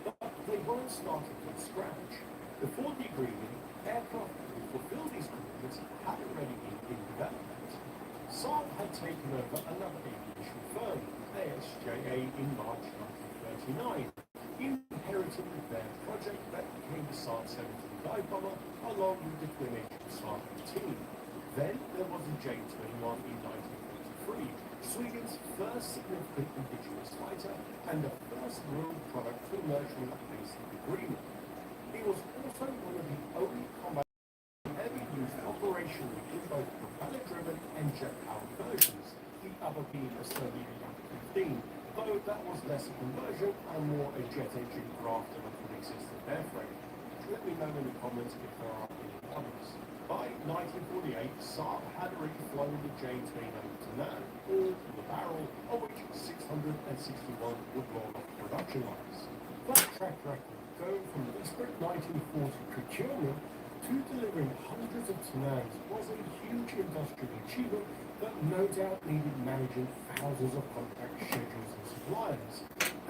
But they weren't starting from scratch. Before the agreement, aircraft that would fulfill these commitments had already been in development. Saab had taken over another aviation firm, ASJA, in March 1939, inheriting their project that became the Saab 17 dive bomber, along with the twin-engine Saab 18. Then there was the J-21 in 1943, Sweden's first significant indigenous fighter and the first world product to emerge from a basic agreement. It was also one of the only combat ever used operationally in both propeller-driven and jet-powered versions, the other being a Soviet Yak-15, though that was less a conversion and more a jet engine grafted onto an existing airframe. Let me know in the comments if there are any others. By 1948, Saab had already flown the J-29 to Nan, all to the barrel, of which 661 would roll off production lines. That track record, going from the desperate 1940 procurement to delivering hundreds of Tanans, was a huge industrial achievement that no doubt needed managing thousands of contract schedules and suppliers.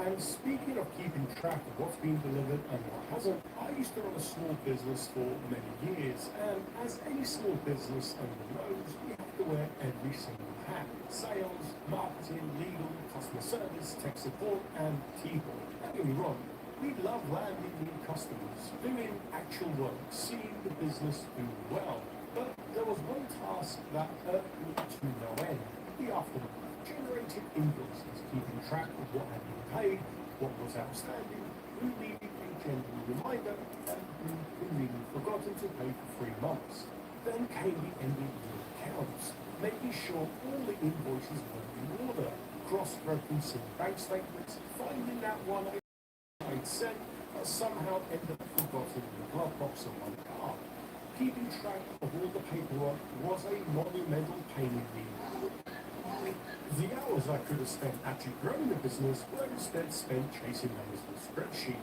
And speaking of keeping track of what's been delivered and what hasn't, I used to run a small business for many years, and as any small business owner knows, you have to wear every single hat: sales, marketing, legal, customer service, tech support, and people. Don't get me wrong, we love landing new customers, doing actual work, seeing the business do well. But there was one task that irked me to no end: the aftermath. Generating invoices, keeping track of what had been paid, what was outstanding, who needed a gentle reminder, and who conveniently forgotten to pay for 3 months. Then came the end of year accounts, making sure all the invoices were in order, cross-referencing some bank statements, finding that one I'd sent, but somehow ended up forgotten in the glove box of my car. Keeping track of all the paperwork was a monumental pain in the ass. The hours I could have spent actually growing the business were instead spent chasing numbers in a spreadsheet.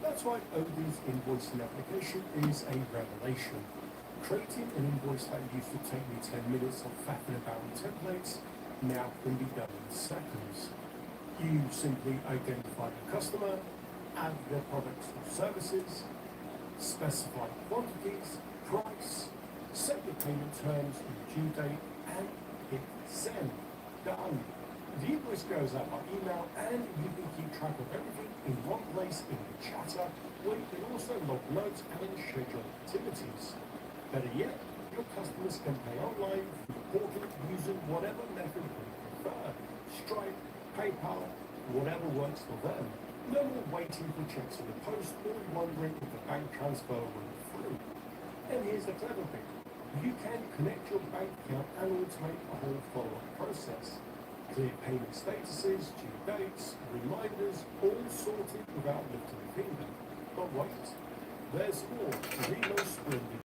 That's why Odin's invoicing application is a revelation. Creating an invoice that used to take me 10 minutes of faffing about with templates now can be done in seconds. You simply identify the customer, add their products or services, specify quantities, price, set the payment terms and due date, and hit send. Done. The invoice goes out by email, and you can keep track of everything in one place in the chatter, where you can also log notes and schedule activities. Better yet, your customers can pay online through the portal using whatever method they prefer: Stripe, PayPal, whatever works for them. No more waiting for checks in the post or wondering if the bank transfer went through. And here's the clever bit: you can connect your bank account and automate the whole follow-up process. Clear payment statuses, due dates, reminders, all sorted without lifting a finger. But wait, there's more. The most splendid.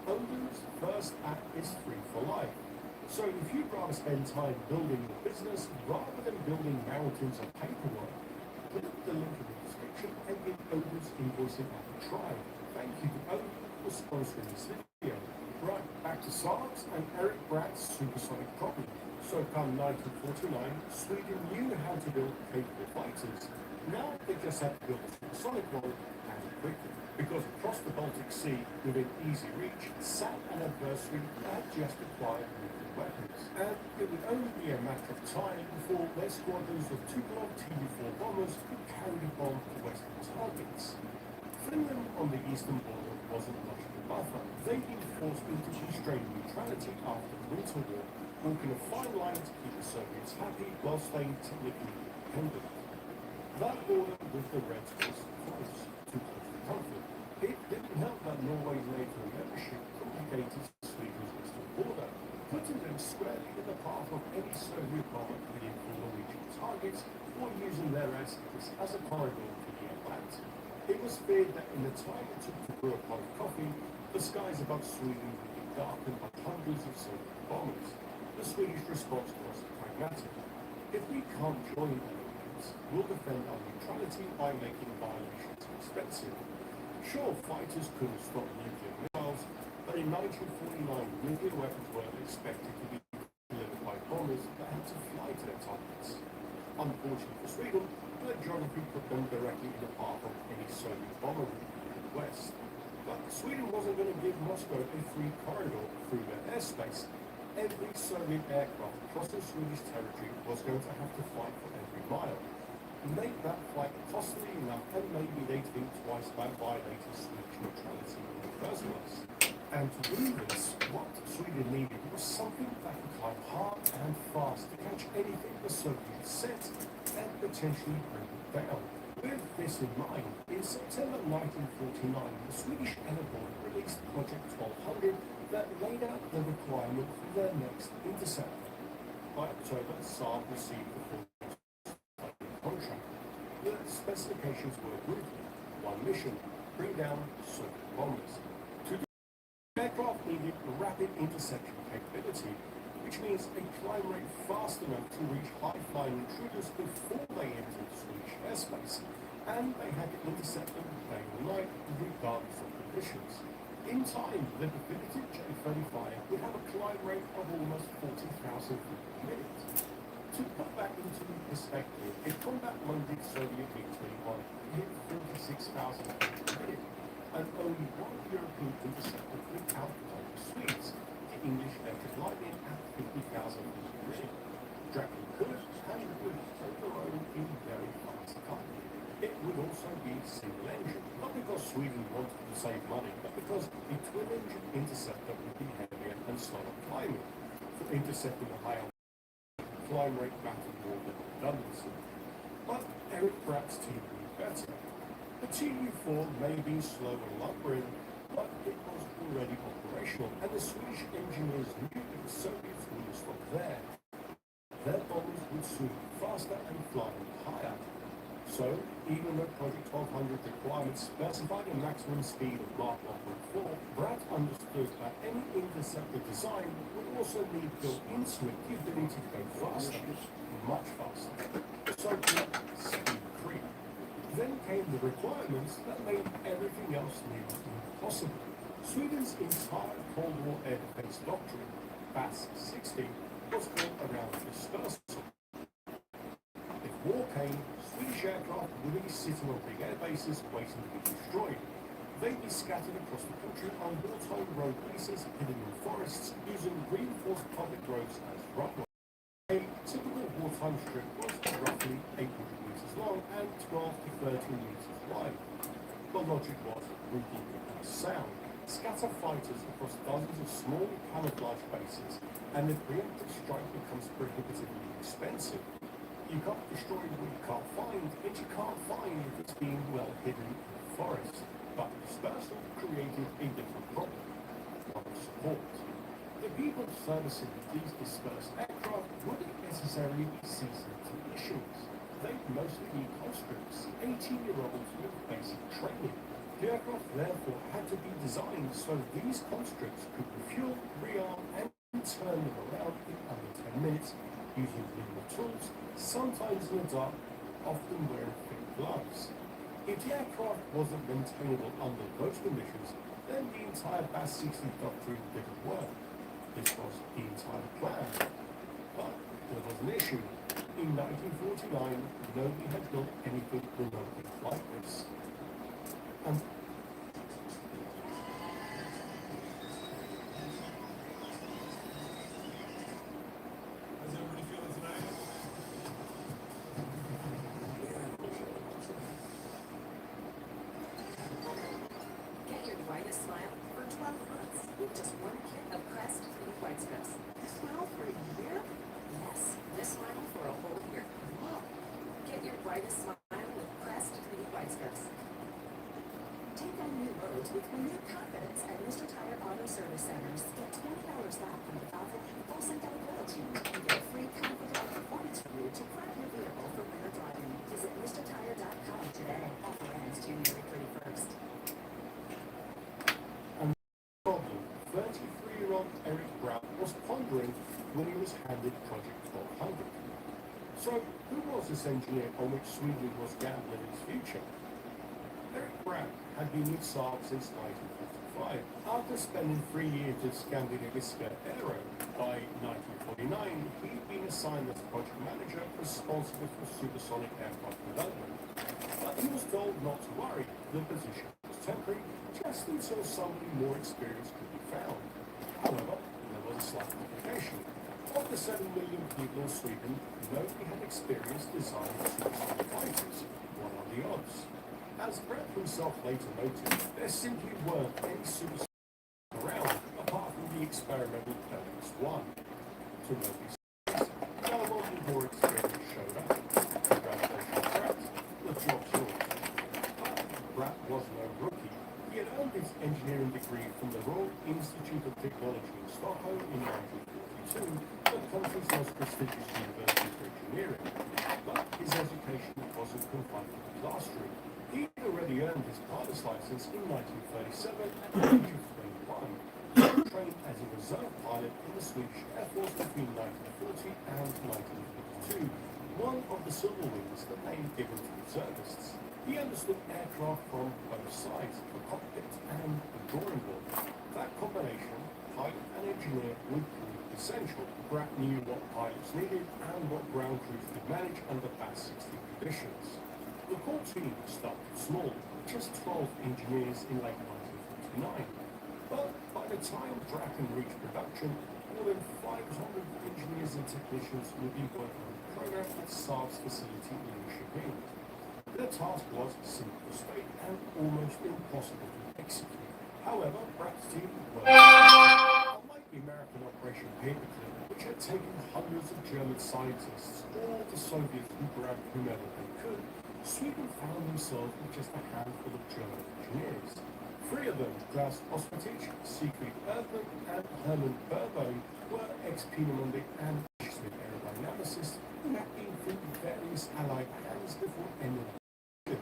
Odin's first app is free for life. So if you'd rather spend time building your business rather than building mountains of paperwork, click the link in the description and give Odin's invoicing app a try. Thank you to Odin for sponsoring this video. Right, back to Saab's and Eric Bratt's supersonic problem. So come 1949, Sweden knew how to build capable fighters. Now they just had to build a supersonic one, and quickly. Because across the Baltic Sea, within easy reach, sat an adversary that had just acquired nuclear weapons. And it would only be a matter of time before their squadrons of Tupolev Tu-4 bombers could carry the bomb to Western targets. Finland on the eastern border wasn't much of a buffer. They'd been forced into constrained neutrality after the Winter War, walking a fine line to keep the Soviets happy while staying technically independent. That border with the Reds was close, too close for comfort. It didn't help that Norway's NATO membership complicated Sweden's eastern border, putting them squarely in the path of any Soviet bomber heading for Norwegian targets or using their airspace as a corridor to the Atlantic. It was feared that in the time it took to brew a pot of coffee, the skies above Sweden would be darkened by hundreds of Soviet bombers. The Swedish response was pragmatic. If we can't join allies, we'll defend our neutrality by making violations expensive. Sure, fighters couldn't stop nuclear missiles, 1949, nuclear weapons were expected to be delivered by bombers that had to fly to their targets. Unfortunately for Sweden, the geography put them directly in the path of any Soviet bomber route in the west. But Sweden wasn't going to give Moscow a free corridor through their airspace. Every Soviet aircraft crossing Swedish territory was going to have to fight for every mile. To make that flight costly enough, and maybe they'd think twice about violating Swedish neutrality in the first place. And to do this, what Sweden needed was something that could climb hard and fast to catch anything the Soviets sent and potentially bring it down. With this in mind, in September 1949, the Swedish Air Board released Project 1200 that laid out the requirement for their next interceptor. By October, Saab received the full contract. The specifications were brutal. One mission, bring down Soviet bombers. The aircraft needed rapid interception capability, which means a climb rate fast enough to reach high-flying intruders before they entered Swedish airspace, and they had to intercept them day or night, regardless of conditions. In time, the definitive J-35 would have a climb rate of almost 40,000 feet per minute. To put that into perspective, a combat Monday Soviet MiG-21 hit 46,000 feet per minute, and only one European interceptor could outfly the Swedes, the English Electric Lightning at 50,000 feet per minute. Draken could and would hold their own in very fast time. It would also be single engine, not because Sweden wanted to save money, but because a twin-engine interceptor would be heavier and slower climbing. For intercepting a higher climb rate mattered more than redundancy. But Eric Bratt's team knew better. The Tu-4 may be slow and lumbering, but it was already operational, and the Swedish engineers knew that the Soviets wouldn't stop there. Their bombers would soon be faster and fly higher. So, even though Project 1200 requirements specified a maximum speed of Mach 1.4, Bratt understood that any interceptor design would also need built into it the ability to go faster, much faster. The so-called speed creep. Then came the requirements that made everything else nearly impossible. Sweden's entire Cold War air defense doctrine, BAS-60, was built around dispersal. If war came, Swedish aircraft wouldn't be sitting on big air bases waiting to be destroyed. They'd be scattered across the country on wartime road bases hidden in forests using reinforced public roads as runway. A typical wartime strip was roughly 800 meters long and 12 to 13 meters wide. The logic was brutal and sound. Scatter fighters across dozens of small camouflage bases, and the preemptive strike becomes prohibitively expensive. You can't destroy what you can't find, and you can't find if it's being well hidden in the forest. But dispersal created a different problem: one of support. The people servicing these dispersed aircraft wouldn't necessarily be seasoned technicians. They'd mostly be conscripts, 18-year-olds with basic training. The aircraft therefore had to be designed so these conscripts could refuel, rearm, and turn them around in under 10 minutes using minimal tools, sometimes in the dark, often wearing thick gloves. If the aircraft wasn't maintainable under those conditions, then the entire BAS-60 doctrine didn't work. This was the entire plan. But there was an issue. In 1949, nobody had built anything remotely like this. And Get your brightest smile for 12 months with just one kit of Crest Pink White Strips. Smile for a year? Yes, this smile for a whole year. Wow. Get your brightest smile with Crest Pink White Strips. Take on new roads with renewed confidence at Mr. Tire Auto Service Centers. Get $20 off on the Valve full synthetic oil change and get a free confident performance review to prep your vehicle for winter driving. Visit MrTire.com today. Offer ends January 31st. problem 33-year-old Eric Bratt was pondering when he was handed Project 1200. So, who was this engineer on which Sweden was gambling its future? Eric Bratt had been with Saab since 1954. 1945. After spending 3 years at Skandinaviska Aero, by 1949 he'd been assigned as project manager responsible for supersonic aircraft development. But he was told not to worry, the position was temporary, just until somebody more experienced could be found. However, there was a slight complication. Of the 7 million people in Sweden, nobody had experience designing supersonic fighters. What are the odds? As Brett himself later noted, there simply weren't any supersonics around, apart from the experimental LX-1. To nobody's surprise, no one with more experience showed up. Congratulations, Brett. The job's yours. But Brett was no rookie. He had earned his engineering degree from the Royal Institute of Technology in Stockholm in 1942, the country's most prestigious university for engineering. But his education wasn't confined to the classroom. He had already earned his pilot's license in 1937 at the age of 21. He trained as a reserve pilot in the Swedish Air Force between 1940 and 1952, one of the Silver Wings, the name given to reservists. He understood aircraft from both sides, the cockpit and the drawing board. That combination, pilot and engineer, would prove essential. Brett knew what pilots needed and what ground crews could manage under bad 60 conditions. The core team started small, just 12 engineers in late 1949. But by the time Draken reached production, more than 500 engineers and technicians would be working on the program at Saab's facility in Linköping. Their task was simple to state and almost impossible to execute. However, Brett's team worked unlike the American Operation Paperclip, which had taken hundreds of German scientists, or the Soviets who grabbed whomever they could. Sweden found themselves with just a handful of German engineers. 3 of them, Klaus Ospetic, Siegfried Erdmann, and Hermann Berbohm, were ex-Peenemünde and Smith aerodynamicists who had been through various Allied hands before ending up.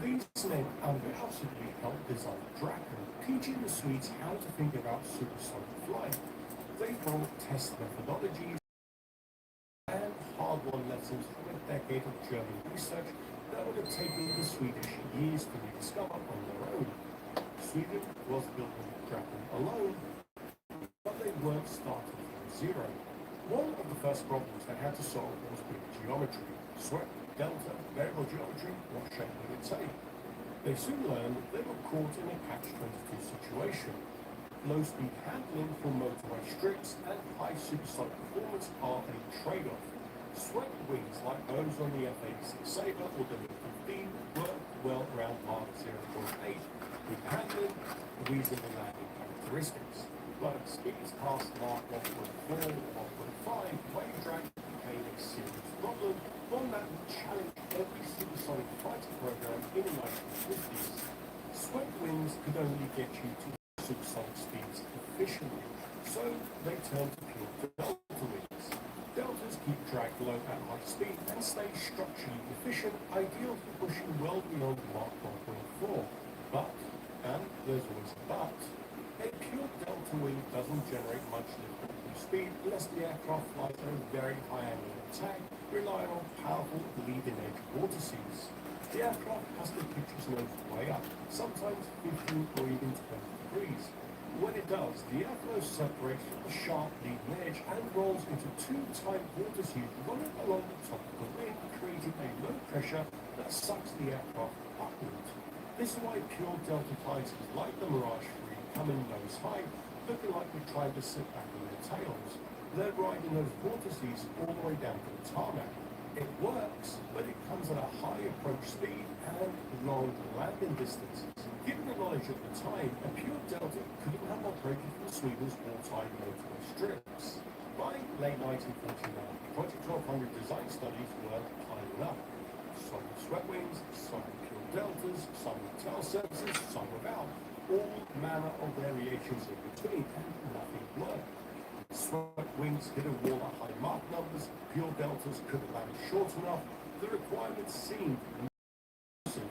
These men undoubtedly helped design Draken, teaching the Swedes how to think about supersonic flight. They brought test methodologies and hard-won lessons from a decade of German research that would have taken the Swedish years to rediscover on their own. Sweden was building Draken alone, but they weren't starting from zero. One of the first problems they had to solve was with geometry. Swept, delta, variable geometry, what shape would it take? They soon learned they were caught in a catch-22 situation. Low-speed handling for motorway strips and high supersonic performance are a trade-off. Swept wings like those on the F-86 Sabre or the MiG-15 work well around Mach 0.8 with handling and reasonable landing characteristics. But speeds past Mach 1.4 or 1.5, wave drag became a serious problem, one that would challenge every supersonic fighter program in the 1950s. Swept wings could only get you to supersonic speeds efficiently, so they turned to pure delta wings. Deltas keep drag low at high speed and stay structurally efficient, ideal for pushing well beyond Mach 1.4. But, and there's always a but, a pure delta wing doesn't generate much lift at speed unless the aircraft flies at a very high angle of attack, relying on powerful leading-edge vortices. The aircraft has to pitch its nose way up, sometimes 15 or even 20 degrees. When it does, the airflow separates from the sharp leading edge and rolls into 2 tight vortices running along the top of the wing, creating a low pressure that sucks the aircraft upwards. This is why pure delta fighters like the Mirage 3 come in nose high, looking like they're trying to sit back on their tails. They're riding those vortices all the way down to the tarmac. It works, but it comes at a high approach speed and long landing distances. Given the knowledge at the time, a pure delta couldn't have operated from Sweden's wartime motorway strips. By late 1949, Project 1200 design studies were piling up. Some with swept wings, some with pure deltas, some with tail services, some without. All manner of variations in between, and nothing worked. Swept wings hit a wall at high Mach numbers, pure deltas couldn't land short enough, the requirements seemed massive.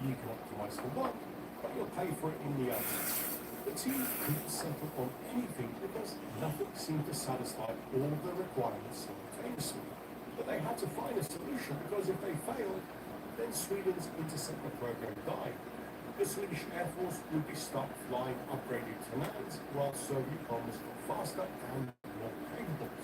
You can optimize for one, but you'll pay for it in the other. The team couldn't settle on anything because nothing seemed to satisfy all the requirements simultaneously. But they had to find a solution because if they failed, then Sweden's interceptor program died. The Swedish Air Force would be stopped flying upgraded commands, while Soviet bombers got faster and more capable.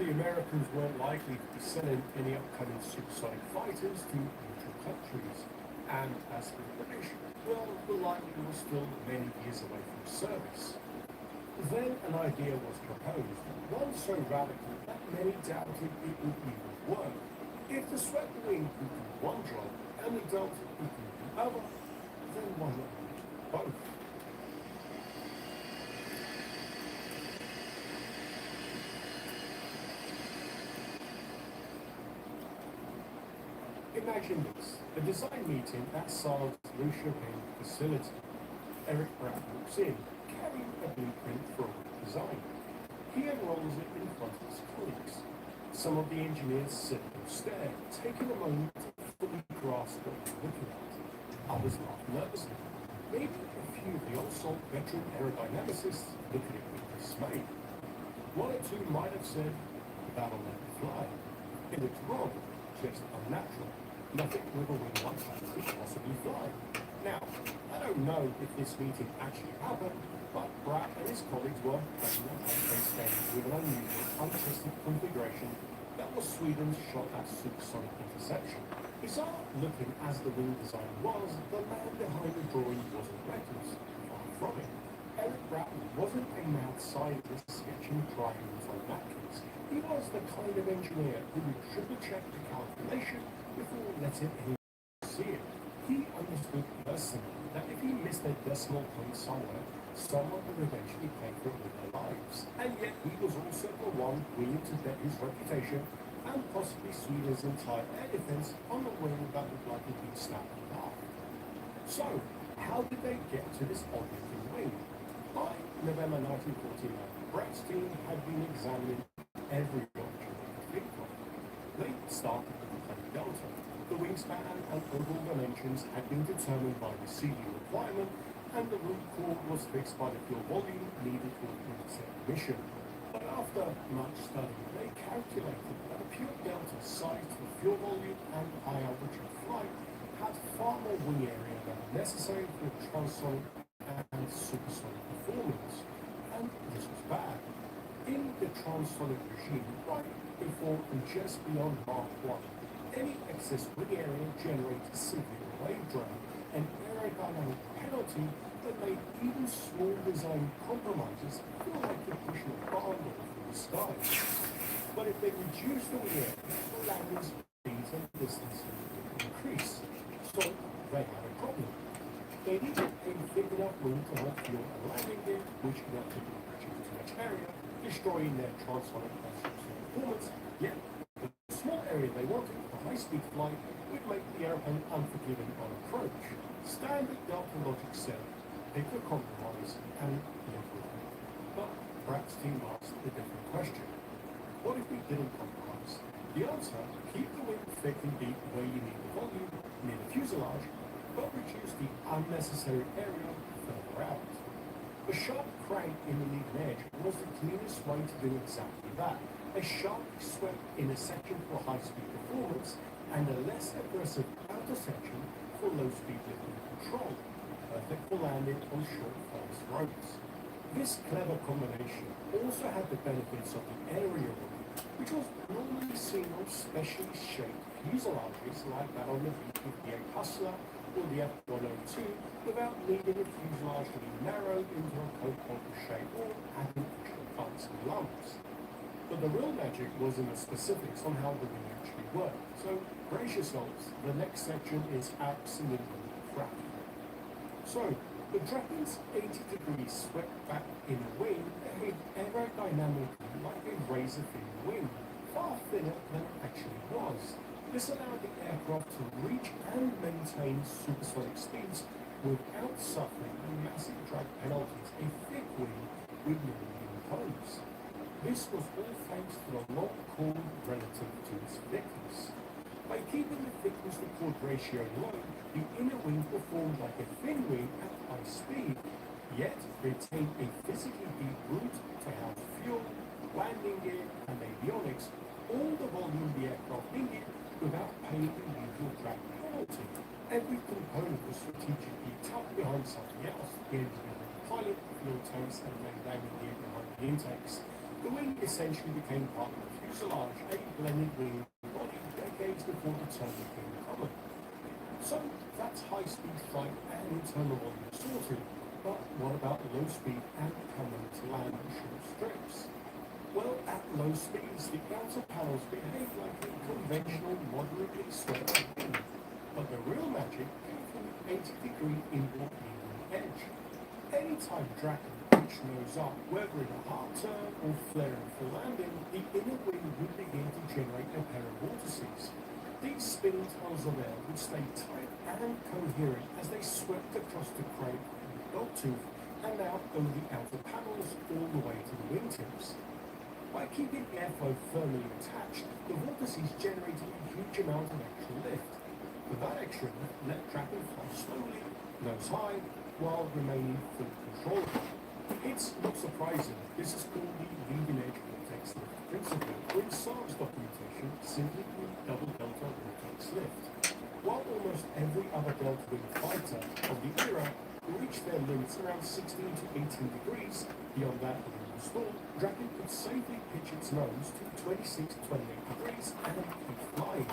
The Americans weren't likely to be sending any upcoming supersonic fighters to neutral countries, and as for the British, well, the likelihood was still many years away from service. Then an idea was proposed, one so radical that many doubted it would even work. If the swept wing could do one job and the Delta could do the other, then why not do both? Imagine this, a design meeting at Saab's Neuköping facility. Eric Pratt walks in, carrying a blueprint for a design. He unrolls it in front of his colleagues. Some of the engineers sit and stare, taking a moment to fully grasp what they're looking at. Others laugh nervously. Maybe a few of the old-salt veteran aerodynamicists look at it with dismay. One or two might have said, that'll never fly. It looks wrong, just unnatural. Nothing with a wing like that could possibly fly. Now, I don't know if this meeting actually happened, but Pratt and his colleagues were playing a home-based game with an unusual, untested configuration that was Sweden's shot at supersonic interception. Bizarre looking as the wing design was, the man behind the drawing wasn't reckless, far from it. Eric Pratt wasn't a mad scientist sketching triangles on napkins. He was the kind of engineer who would triple-check the calculation before letting anyone see it. He understood personally that if he missed a decimal point somewhere, someone would eventually pay for it with their lives. And yet he was also the one willing to bet his reputation and possibly Sweden's entire air defense on the wing that would likely be snapped in half. So, how did they get to this odd-looking wing? By November 1949, Pratt's team had been examining every option they could think of. They started with the plane Delta. The wingspan and overall dimensions had been determined by the CD requirement, and the root core was fixed by the fuel volume needed for the intercept mission. But after much study, they calculated that a pure Delta sized for fuel volume and high altitude flight had far more wing area than necessary for transonic and supersonic performance. And this was bad. In the transonic regime, right before and just beyond Mach 1, any excess wing area generated severe wave drain, an aerodynamic penalty that made even small design compromises feel like you're pushing a barn door through the sky. But if they reduce the wing area, the landing speeds and distances would increase. So they had a problem. They needed a thick enough wing to hold fuel and landing gear, which not to reduce too much area, destroying their transonic and supersonic performance, yet the small area they wanted for high-speed flight would make the airplane unforgiving on approach. Standard Delta logic said, pick a compromise and live with it. But Pratt's team asked a different question. What if we didn't compromise? The answer, keep the wing thick and deep where you need the volume, near the fuselage, but reduce the unnecessary area further out. A sharp crank in the leading edge was the cleanest way to do exactly that. A sharp swept inner section for high-speed performance and a less aggressive outer section for low-speed lifting control, perfect for landing on short, fast roads. This clever combination also had the benefits of the area wing, which was normally seen on specially shaped fuselages like that on the B-58 Hustler or the F-102 without needing the fuselage to be narrowed into a Coke shape or adding extra bumps and lumps. But the real magic was in the specifics on how the wing actually worked. So brace yourselves, the next section is absolutely cracking. So, the Draken's 80-degree swept back inner wing behaved aerodynamically like a razor-thin wing, far thinner than it actually was. This allowed the aircraft to reach and maintain supersonic speeds without suffering the massive drag penalties a thick wing would normally impose. This was all thanks to the long chord relative to its thickness. By keeping the thickness to chord ratio low, the inner wing performed like a thin wing at high speed, yet retained a physically deep root to house fuel, landing gear, and avionics, all the volume the aircraft needed without paying the usual drag penalty. priority. Every component was strategically tucked behind something else. The engine behind the pilot, the fuel tanks, and main landing gear behind the intakes. The wing essentially became part of the fuselage, a blended wing body decades before the term became common. So that's high-speed flight and internal volume sorted. But what about low speed and coming to land short strips? Well, at low speeds, the outer panels behave like a conventional, moderately swept wing. But the real magic came from the 80-degree inboard leading edge. Anytime Draken pitched nose up, whether in a hard turn or flaring for landing, the inner wing would begin to generate a pair of vortices. These spinning tunnels of air would stay tight and coherent as they swept across the crank and the dogtooth and out over the outer panels all the way to the wingtips. By keeping airflow firmly attached, the vortices generated a huge amount of extra lift. With that extra lift, let Draken fly slowly, nose high, while remaining fully controllable. It's not surprising this is called the leading edge vortex lift principle, or in Saab's documentation, simply called double delta vortex lift. While almost every other delta wing fighter of the era reached their limits around 16 to 18 degrees, beyond that of the stall, Draken could safely pitch its nose to 26 to 28 degrees and keep flying.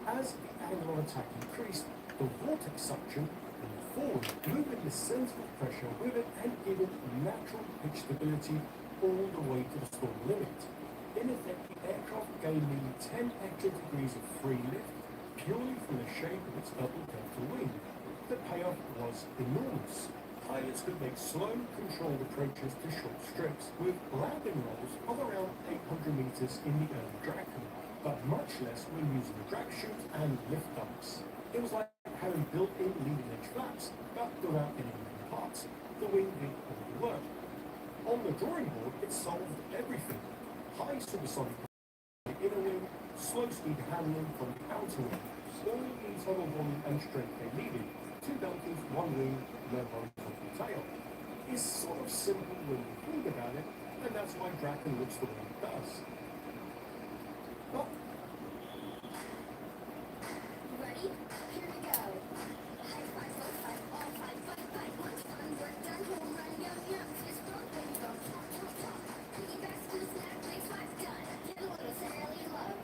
As the angle of attack increased, the vortex suction moved forward, moving the center of pressure with it and giving natural pitch stability all the way to the stall limit. In effect, the aircraft gained nearly 10 extra degrees of free lift purely from the shape of its double delta wing. The payoff was enormous. Pilots could make slow, controlled approaches to short strips with landing rolls of around 800 meters in the early Draken, but much less when using the drag chute and lift dumps. It was like having built-in leading-edge flaps, but without any moving parts. The wing did all the work. On the drawing board, it solved everything. High supersonic from the inner wing, slow-speed handling from the outer wing, all the internal volume and strength they needed. Two deltas, one wing, no horizontal tail. It's sort of simple when you think about it, and that's why Draken looks the way it does. But Ready? Here we go. High five, low five, all five, five, five. Once done, work done, home run, yum, yum. Fist bump, baby bump, top, top, top. Piggyback, school snack, play five, done. Get a little Sally love.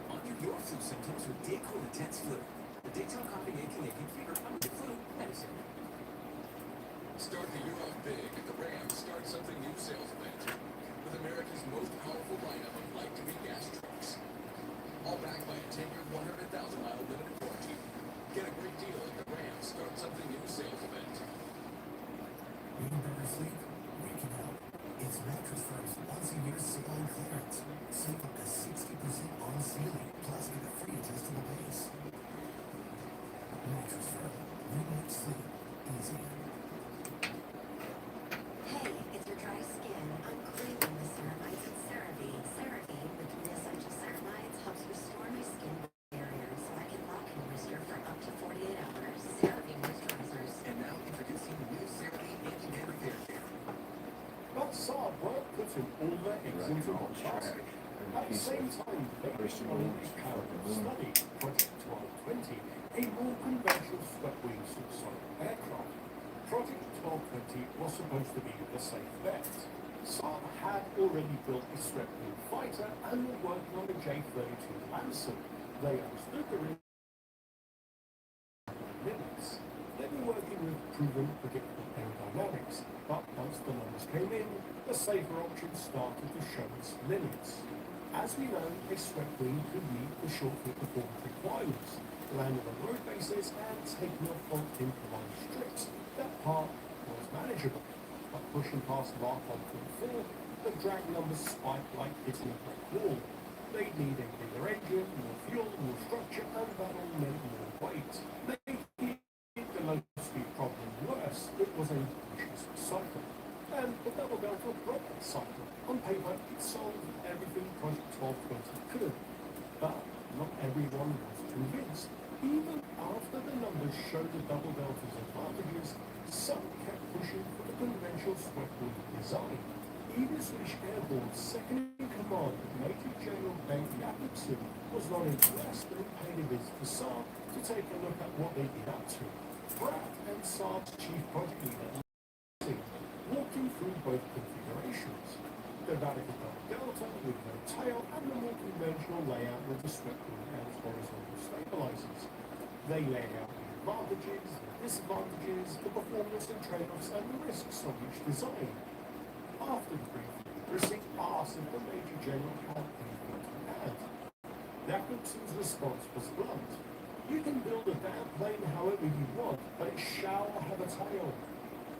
Under your flu symptoms with Dayquil Intense Flu. The Daytime Coughing, aching, fever, under flu medicine. Start the year off big at the Rams Start Something New sales event with America's most powerful lineup of light-duty gas trucks. All backed by a 10-year, 100,000-mile limited warranty. Get a great deal at the Rams Start Something New sales event. Need better sleep? We can help. It's Mattress Firm's once-a-year sale on clearance. Save up to 60% on ceiling, plus get a free adjustable base. Mattress Firm. We make sleep easier. Hey, it's your dry skin. I'm craving the ceramides and CeraVe. CeraVe, with the essential ceramides, helps restore my skin barrier so I can lock and moisture for up to 48 hours. CeraVe moisturizers. And now introducing new CeraVe Anti-Man Repair Care. But Saab weren't putting all their eggs into one basket. At the same time, they were running a parallel study, Project 1220, a more conventional swept-wing supersonic aircraft. Project 1220 was supposed to be the safe bet. Saab had already built a swept-wing fighter and were working on the J-32 Lancer. They understood the limits. They were working with proven, predictable aerodynamics, but once the numbers came in, the safer option started to show its limits. As we know, a swept wing could meet the short-hit performance requirements, landing on road bases and taking off on improvised strips. That part was manageable, but pushing past Mach 1.4, the drag numbers spiked like hitting a brick wall. They'd need a bigger engine, more fuel, more structure, and that all meant more weight. Making the low-speed problem worse, it was a vicious cycle. And the double delta broke that cycle. On paper, it solved everything Project 1220 could. But not everyone was convinced. Even after the numbers showed the double delta's advantages, some kept pushing for the conventional swept wing design. Even Swedish Airborne's second-in-command, Major General Bengt Jakobsen, was not impressed and paid a visit to Saab to take a look at what they'd been up to. Pratt and Saab's chief project leader, walked him through both configurations. The Vatican Delta with no tail and the more conventional layout with the swept wing and horizontal stabilizers. They laid out the advantages, the disadvantages, the performance and trade-offs and the risks of each design. After the briefing, Brissing asked if the Major General had anything to add. Jakobsen's response was blunt. You can build a damn plane however you want, but it shall have a tail.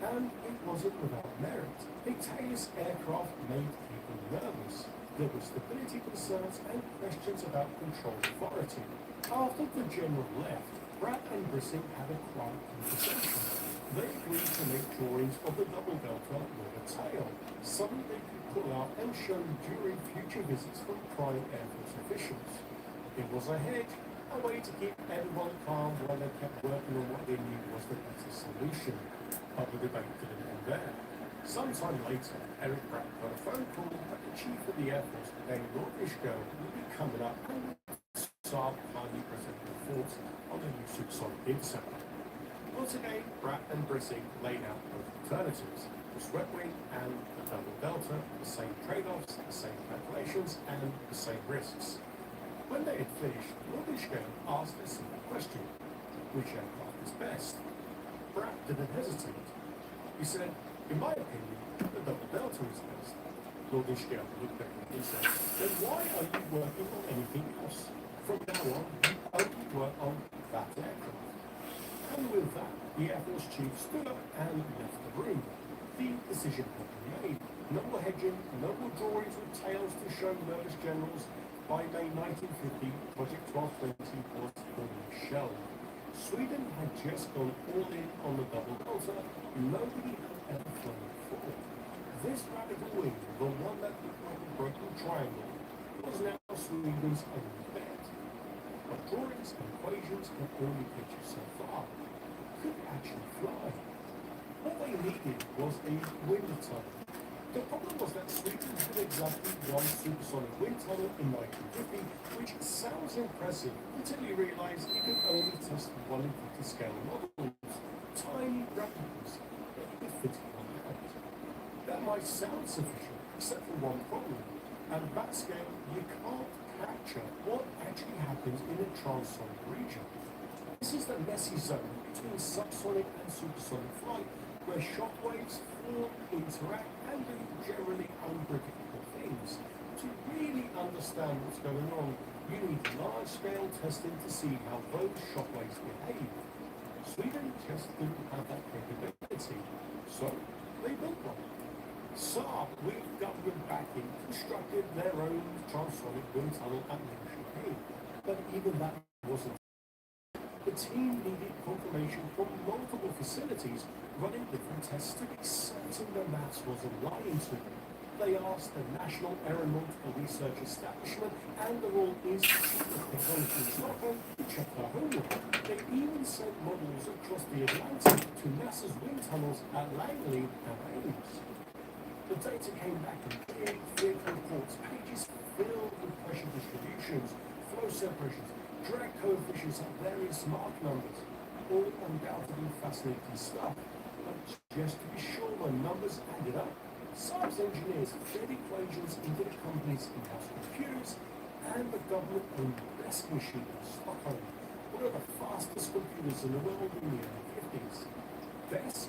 And it wasn't without merit. A tailless aircraft made people nervous. There were stability concerns and questions about control authority. After the general left, Pratt and Brissing had a quiet conversation. They agreed to make drawings of the double delta with a tail, something they could pull out and show during future visits from prime Air Force officials. It was a hedge, a way to keep everyone calm while they kept working on what they knew was the better solution. But the debate didn't end there. Sometime later, Eric Pratt got a phone call that the chief of the Air Force, Dave Nordvishko, would be coming up and Saab kindly presented their thoughts on the new supersonic interceptor. Once again, Pratt and Brissing laid out both alternatives, the swept wing and the double delta, the same trade-offs, the same calculations, and the same risks. When they had finished, Nordvishko asked a simple question: which aircraft is best? Pratt didn't hesitate. He said, in my opinion, the double delta is best. Nordvishko looked at him and said, then why are you working on anything else? From now on, you only work on that aircraft. And with that, the Air Force chief stood up and left the room. The decision had been made. No more hedging, no more drawings with tails to show nervous generals. By May 1950, Project 1220 was formally shelved. Sweden had just gone all in on the double delta. Nobody had ever flown before. This radical wing, the one that looked like a broken triangle, was now Sweden's only bet. But drawings and equations had only pictured so far. Could actually fly. What they needed was a wind tunnel. The problem was that Sweden had exactly one supersonic wind tunnel in 1950, which sounds impressive until you realize you can only test 1 in 50 scale models, tiny replicas that you could fit on the out. That might sound sufficient, except for one problem. At that scale, you can't capture what actually happens in a transonic region. This is the messy zone between subsonic and supersonic flight, where shock waves form, interact, and do generally unpredictable things. To really understand what's going on, you need large-scale testing to see how those shock waves behave. Sweden just didn't have that capability, so they built one. Saab, with government backing, constructed their own transonic wind tunnel at Linköping, but even that wasn't. The team needed confirmation from multiple facilities running different tests to be certain the maths wasn't lying to them. They asked the National Aeronautical Research Establishment and the Royal Institute of Technology in Stockholm to check their homework. They even sent models across the Atlantic to NASA's wind tunnels at Langley and Ames. The data came back in big, thick reports, pages filled with pressure distributions, flow separations, drag coefficients at various Mach numbers, all undoubtedly fascinating stuff. But just to be sure the numbers added up, Saab's engineers fed equations into the company's in-house computers and the government-owned BESC machine in Stockholm, one of the fastest computers in the world in the early 50s. BESC?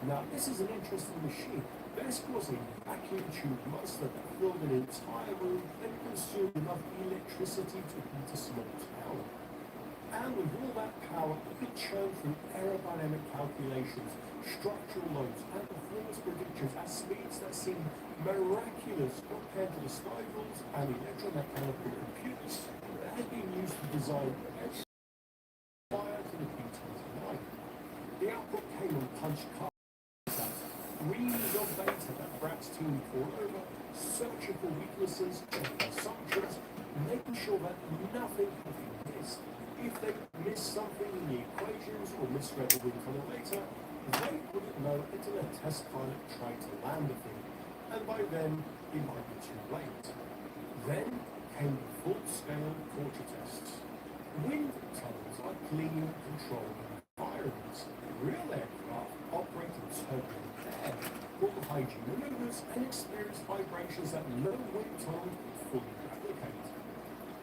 Now this is an interesting machine. BESC was a vacuum tube monster that filled an entire room and consumed enough electricity to heat a small tower. And with all that power, it could churn through aerodynamic calculations, structural loads, and performance predictions at speeds that seemed miraculous compared to the sky rules and electromechanical computers that had been used to design prior to the B-29. The output came on punch cards. Reams of data that Pratt's team poured over, searching for weaknesses, checking assumptions, making sure that nothing could be missed. If they missed something in the equations or misread the wind tunnel later, they wouldn't know until a test pilot tried to land the thing. and by then it might be too late. Then came the full-scale torture tests. Wind tunnels are clean, controlled environments. Real aircraft operate in turbulent air, full hygiene maneuvers, and experience vibrations that no wind tunnel could fully replicate.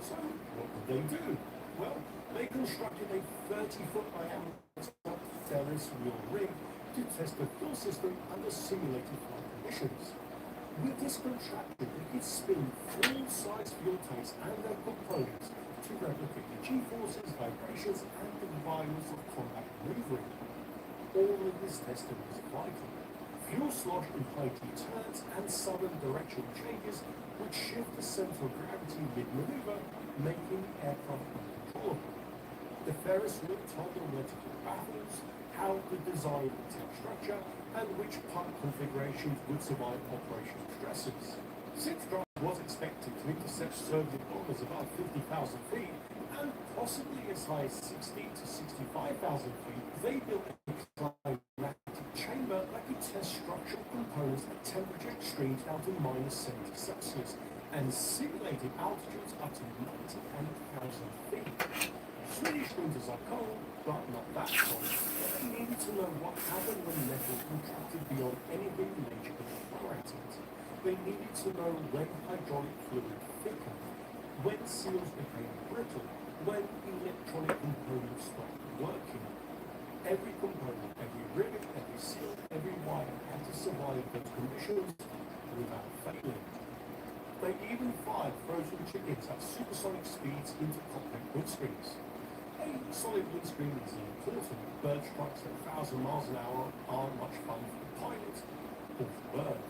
So, what did they do? Well, they constructed a 30-foot diameter Ferris wheel rig to test the fuel system under simulated flight conditions. With this contraption, they could spin full-size fuel tanks and their components to replicate the G-forces, vibrations, and the violence of combat maneuvering. All of this testing was vital. Fuel slosh in high G-turns and sudden directional changes would shift the center of gravity mid-maneuver, making the aircraft uncontrollable. The Ferris wheel told them where to put baffles, how to design the tail structure, and which pump configurations would survive operational stresses. Since Drive was expected to intercept Soviet bombers above 50,000 feet, and possibly as high as 60 to 65,000 feet, they built a climatic chamber that could test structural components at temperature extremes down to -70 Celsius, and simulated altitudes up to 98,000 feet. Swedish winters are cold, but not that cold. They needed to know what happened when metal contracted beyond anything nature could tolerate it. They needed to know when hydraulic fluid thickened, when seals became brittle, when electronic components stopped working. Every component, every rivet, every seal, every wire had to survive those conditions without failing. They even fired frozen chickens at supersonic speeds into cockpit windscreens. A solid windscreen is important. Bird strikes at 1,000 miles an hour aren't much fun for the pilot or the bird.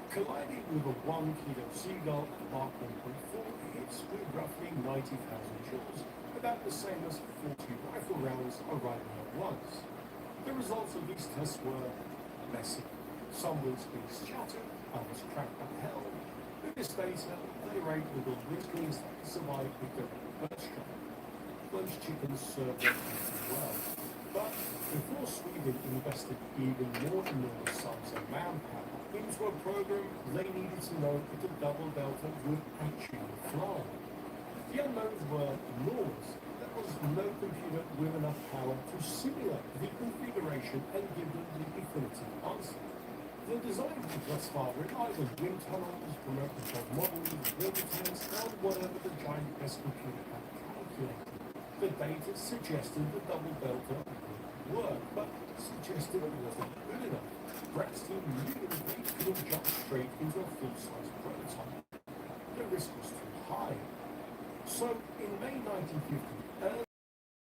Colliding with a 1 kilo seagull at Mach 1.4 hits with roughly 90,000 joules, about the same as 40 rifle rounds arriving at once. The results of these tests were messy. Some windscreens shattered, others cracked like hell. With this data, they rate the windscreens that survived with their bird strike. Those chickens served them well. But before Sweden invested even more enormous sums of manpower into a program, they needed to know if the double delta would actually fly. The unknowns were enormous. There was no computer with enough power to simulate the configuration and give them the definitive answer. The design was thus far relied on wind tunnels, remote control models, wind tanks, and whatever the giant best computer had calculated. The data suggested the double delta would work, but suggested it wasn't good enough. Pratt's team knew that they couldn't jump straight into a full-size prototype. The risk was too high. So, in May 1950, early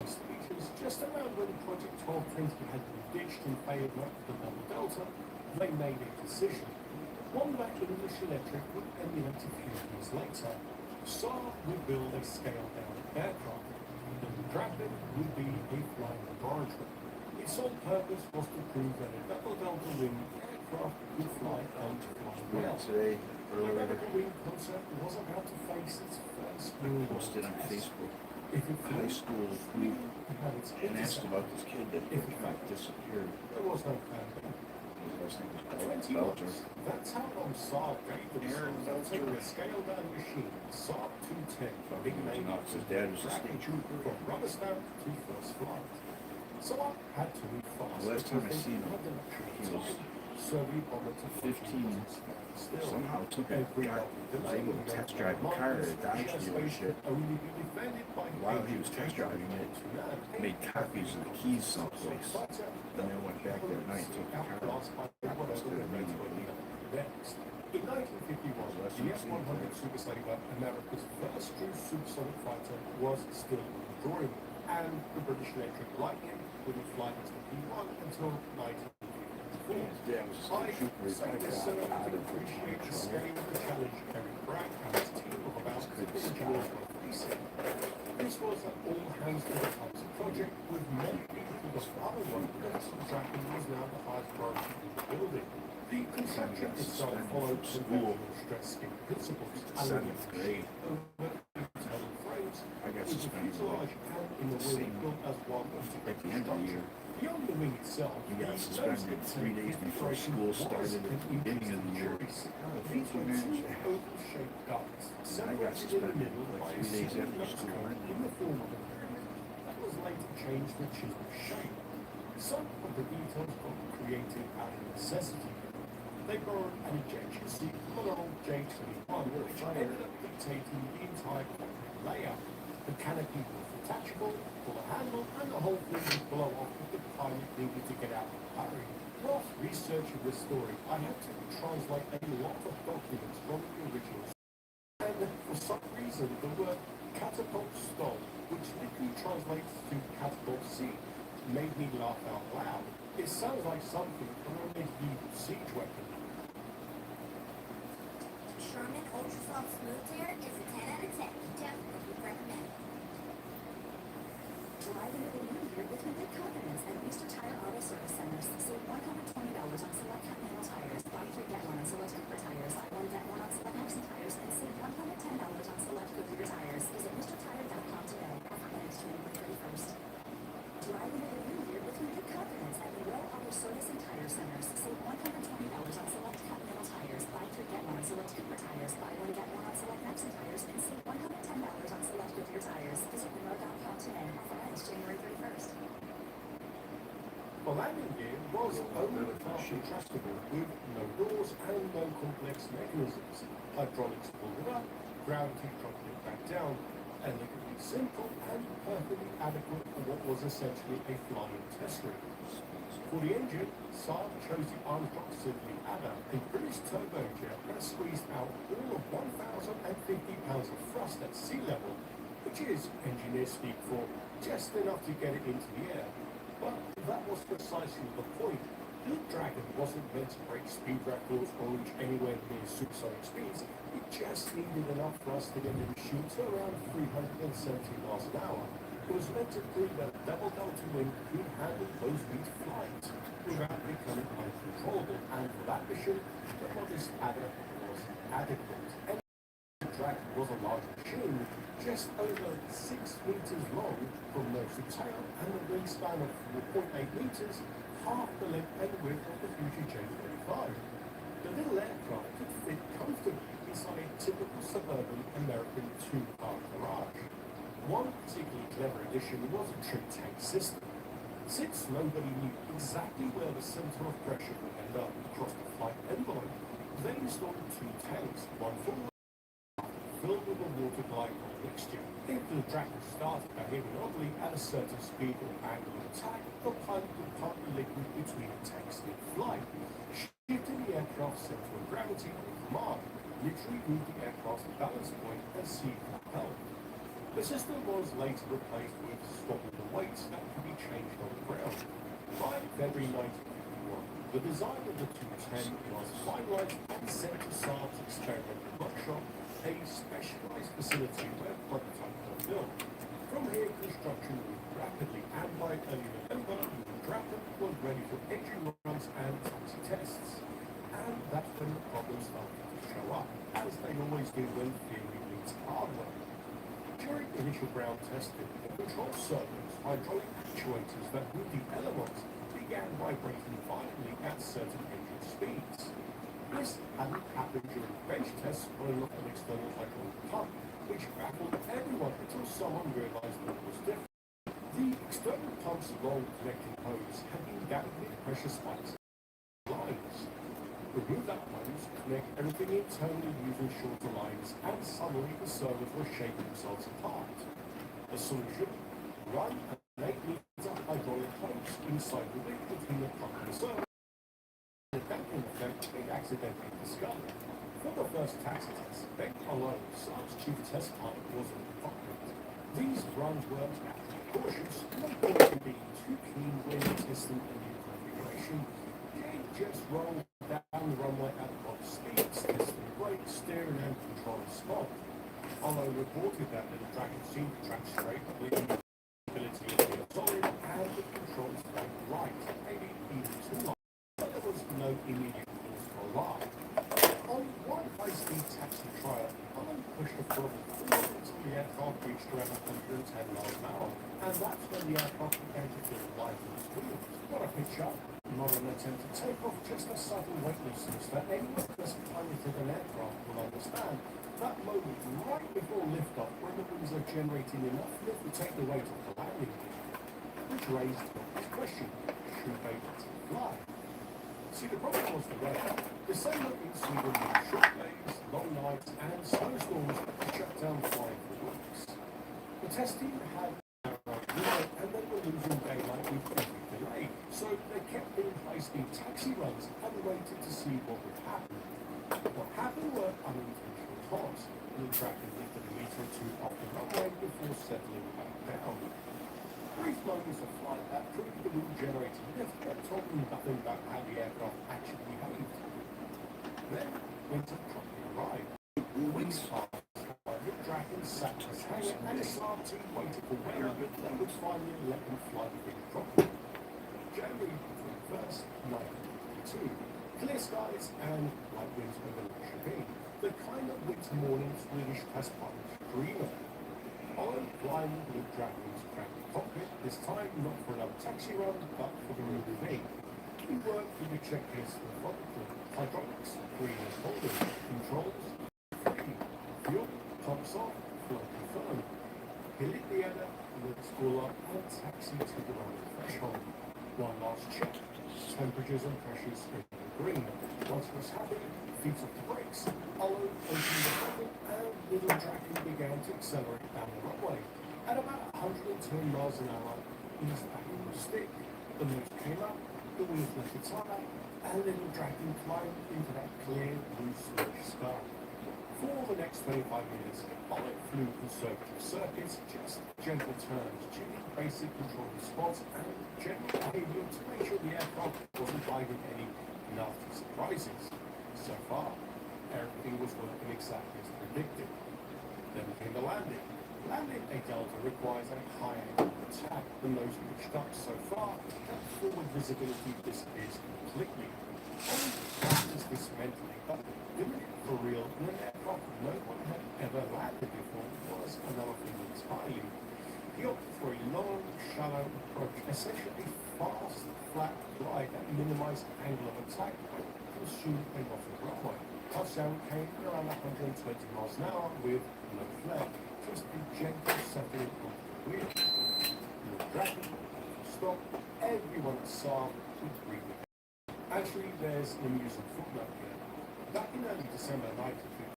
speakers, just around when Project 1220 had been ditched in favour of the double delta, they made a decision. One that English Electric would emulate a few years later. Saab would build a scaled-down aircraft. The Dragon would be a flying laboratory. Its sole purpose was to prove that a double delta wing aircraft could fly on to fly well. Today, The earlier, radical wing concept was about to face its first real posted on test. Facebook, If it high failed, school Sweden group, would have its and asked intercept. about this kid that If in it fact failed, disappeared. there was no plan B. His last name was 20 Belter. months. That's how long Saab gave Aaron themselves to Belter. a scaled-down machine, Saab 210, big He was name not, his dad was a Dragon state trooper. from rubber stamp to first flight. Saab had to move fast. The last time I because they seen him, had the luxury of he was time. Soviet bomber to 15. Still, Somehow took a every guy, Boeing was able to test drive a car at a Dodge dealership. only be defended by While he was test driving it, made copies of the keys someplace, and then went back that night and took the car out. Instead of reading it. Next. In 1951, the S-100 Super Sabre, America's first true supersonic fighter, was still on the drawing, and the British Electric Lightning wouldn't fly as the P-1 until 1954. His dad was a I state trooper. He say kind of this got so out to of appreciate the trouble. scale of the challenge Eric Bragg and his team of about 50 engineers were facing. This was an all-hands-to-the-pumps project with many people who was other work because the tracking was now the highest priority in the building. The construction itself followed conventional stress-skin principles, Seventh grade. over internal frames, I got with the suspended fuselage and in the wing same built as one at the end of the year. Beyond the wing itself, He got suspended 3 days before school started at the beginning of the year. These were two oval-shaped guns, separated in the middle by a 3 days single after school. nut in the form of a pyramid that was later changed to a chisel shape. Some of the details got created out of necessity. They borrowed an ejection seat from an old J21, which ended up dictating the entire cockpit layout. The canopy was detachable, full of handle, and the whole thing would blow off if the pilot needed to get out of a hurry. Whilst researching this story, I had to translate a lot of documents from the original. And for some reason, the word catapult stall, which literally translates to catapult seat, made me laugh out loud. It sounds like something from a medieval siege weapon. Sherman Ultra Soft Smooth Tear is a 10 out of 10. Definitely recommend. Drive into the new year with good confidence at Easter Tire Auto Service Centers. Save $120 on select Continental tires. Buy 3 get 1 on select Cooper tires. Buy 1 get 1 on select Harrison tires. And save $110 on select Goodyear tires. Visit MrTire.com today. Offer ends January 31st. Drive into the new year with good confidence at Monroe Auto Service and Tire Centers. Save $120 on select Continental tires. Buy 3 get 1 on select Cooper tires. Buy 1 get 1 on select Maxxon tires. And save $110 on select Goodyear tires. Visit Monroe.com today. Offer ends January 31st. The landing gear was only partially trustable with no doors and no complex mechanisms. Hydraulics pulled it up, gravity dropped it back down, elegantly simple and perfectly adequate for what was essentially a flying test rig. For the engine, Saab chose the Armstrong Siddeley Adder, a British turbojet that squeezed out all of 1,050 pounds of thrust at sea level, which is engineer speak for just enough to get it into the air. But that was precisely the point. The Dragon wasn't meant to break speed records or reach anywhere near supersonic speeds. It just needed enough thrust to get it to shoot to around 370 miles an hour. It was meant to prove that a double delta wing could handle low-speed flight without becoming uncontrollable, and for that mission, the modest Adder was adequate. And the Dragon was a large machine, just over 6 meters long from nose to tail, and a wingspan of 4.8 meters, half the length and width of the future J-35. The little aircraft could fit comfortably inside a typical suburban American two-car garage. One particularly clever addition was a trim tank system. Since nobody knew exactly where the center of pressure would end up across the flight envelope, they installed 2 tanks, one full filled with a water glycol mixture. If the Dragon started behaving oddly at a certain speed or angle of attack, the pilot would pump the liquid between the tanks in flight, shifting the aircraft's center of gravity on command, literally move the aircraft's balance point and see for help. The system was later replaced with swappable weights that could be changed on the ground. By February 1951, the design of the 210 was finalized and sent to Saab's experimental workshop, a specialized facility where prototypes were built. From here, construction moved rapidly, and by early November, the Dragon was ready for engine runs and taxi tests. And that's when the problems started to show up, as they always do when theory meets hardware. During initial ground testing, the control circuits, hydraulic actuators that move the elements, began vibrating violently at certain engine speeds. This hadn't happened during bench tests running off an external hydraulic pump, which baffled everyone until someone realized what was different. The external pump's long connecting hose had been damaged with pressure spikes and lines. Remove that hose, connect everything internally using shorter lines, and suddenly the servos were shaking themselves apart. The solution? Run an 8-meter hydraulic hose inside the rig between the pump and the servo. The damping effect being accidentally discovered. For the first taxi test, Ben alone, Saab's chief test pilot, was in the cockpit. These runs were naturally cautious, no point in being too keen when testing a new configuration. They just rolled down the runway at top speeds, testing brake, steering and control spot. Although reported that the Dragon seemed to track straight, but the ability of being solid and the controls felt right, maybe even too long. But there was no immediate cause for alarm. On one high-speed taxi trial, Alan pushed the throttle forward until the aircraft reached around 110 miles an hour, and that's when the aircraft began to feel light on its wheels. Not a pitch up, not an attempt to take off, just a sudden weightlessness that anyone who has piloted an aircraft will understand. That moment right before liftoff, when the wings are generating enough lift to take the weight off the landing gear, which raised this question: should they let it fly? See, the problem was the weather. December in Sweden meant short days, long nights, and snowstorms that shut down flying for weeks. The test team had and they were losing daylight with every delay, so they kept being placed in taxi runs and waited to see what would happen. What happened were unintentional cause. The Dragon lifted a meter or two off the runway before settling back down. Brief moments of flight that proved the wind generating lift, but told them nothing about how the aircraft actually behaved. Then, winter promptly arrived. Weeks passed. The Dragon sat in his hangar and his SAR team waited for when they would finally let them fly the thing properly. January 21st, 1952. Clear skies and light winds over Linköping. The kind of winter morning Swedish test pilots dream of. On flying Blue Dragon's cramped cockpit, this time not for another taxi run, but for the real thing. He worked with the checklist methodically. Hydraulics, green and holding, controls, free, fuel, tops off, flow confirmed. He lit the other, lit school up, and taxi to the runway threshold. One last check. Temperatures and pressures in green. Once it was happy, feet off the brakes. Olo opened the throttle, and Little Dragon began to accelerate down the runway. At about 110 miles an hour, he was back on the stick. The nose came up, the wings left the tire, and Little Dragon climbed into that clear, blue sludge sky. For the next 25 minutes, Olo flew conservative circuits, just gentle turns, tuning basic control response, and general behavior to make sure the aircraft wasn't hiding any nasty surprises. So far, everything was working exactly as predicted. Then came the landing. Landing a Delta requires a high angle of attack. The nose pitched up so far that forward visibility disappears completely. Only practice this mentally, but doing it for real in an aircraft no one had ever landed before was another thing entirely. He opted for a long, shallow approach, essentially a fast, flat glide that minimized angle of attack and consumed a lot of runway. Touchdown came around 120 miles an hour with no flare, just a gentle settling of the wheel. The Dragon stop, everyone at SAR would breathe. Actually, there's an amusing footnote here. Back in early December 1950,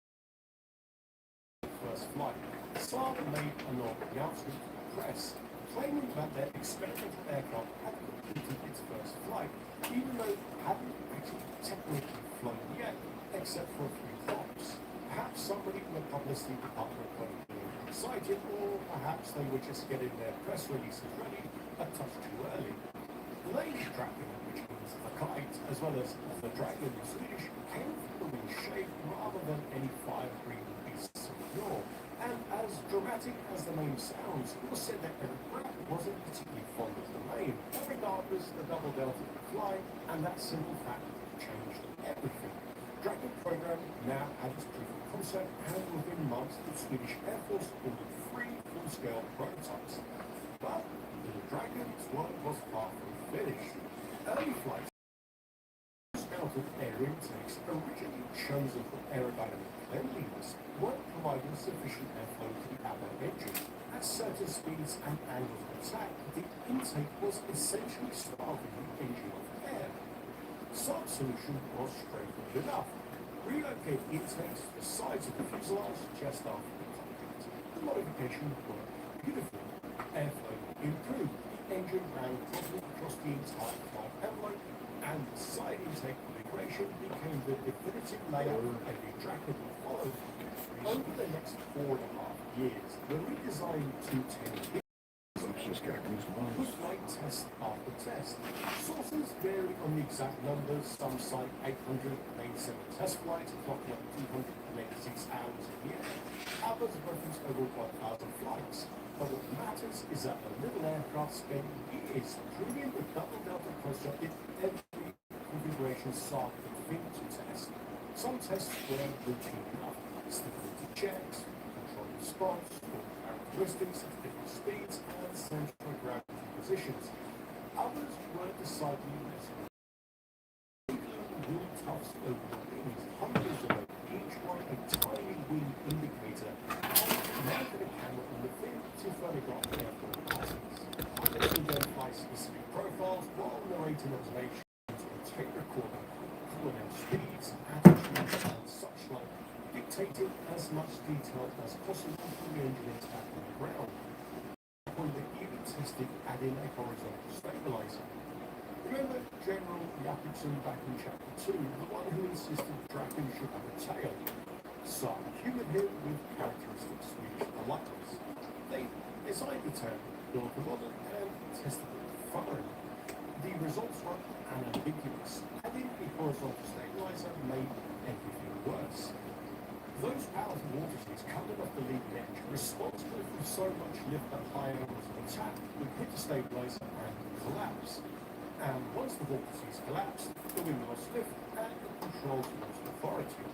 first flight, SAR made an announcement to the press, claiming that their experimental aircraft had completed its first flight, even though it hadn't actually technically flown yet, except for a few hops. Perhaps somebody in the publicity department got a little excited, or perhaps they were just getting their press releases ready a touch too early. The Lady Dragon, which means the kite, as well as the dragon in Swedish, came from the wing shape rather than any fire-breathing beasts of yore. And as dramatic as the name sounds, it was said that Eric Pratt wasn't particularly fond of the name. But regardless, the double delta could fly, and that simple fact changed everything. Dragon program now had its proof of concept, and within months, the Swedish Air Force ordered 3 full-scale prototypes. But the Dragon's work was far from finished. Early flights mounted air intakes, originally chosen for aerodynamic cleanliness, weren't providing sufficient airflow to the outer engine. At certain speeds and angles of attack, the intake was essentially starving the engine of air. Some solution was straightforward enough. Relocate intakes to the sides of the fuselage just after the cockpit. The modification worked beautifully. Airflow improved. The engine ran properly across the entire flight envelope, and the side intake configuration became the definitive layout every Dragon would follow. Over the next 4.5 years, the redesigned 210 was flight test after test. Sources vary on the exact numbers. Some cite 887 test flights, clocking up 286 hours a year. Others reference over 1,000 flights. But what matters is that the little aircraft spent years proving the double delta concept in every configuration SAR could think to test. Some tests were routine enough. Stability checks, control response, full characteristics at different speeds, and central gravity positions. Others were decidedly less. Wool tufts over the wings, hundreds of them, each one a tiny wing indicator, and mounted a camera on the fin to photograph the airport passengers. They can identify specific profiles while narrating observations to a tape recorder, calling out speeds, attitudes, and such like, dictating as much detail as possible from the engineers back on the ground. When they even tested adding a horizontal stabilizer. Remember General Jakobsen back in Chapter 2, the one who insisted Draken should have a tail? So, humoured him with characteristic Swedish politeness. They designed the tail, built the model, and tested it thoroughly. The results were unambiguous. Adding a horizontal stabilizer made everything worse. Those powerful vortices coming off the leading edge, responsible for so much lift at high angles of attack, would hit the stabilizer and collapse. And once the vortices collapsed, the wing lost lift and the controls lost authority.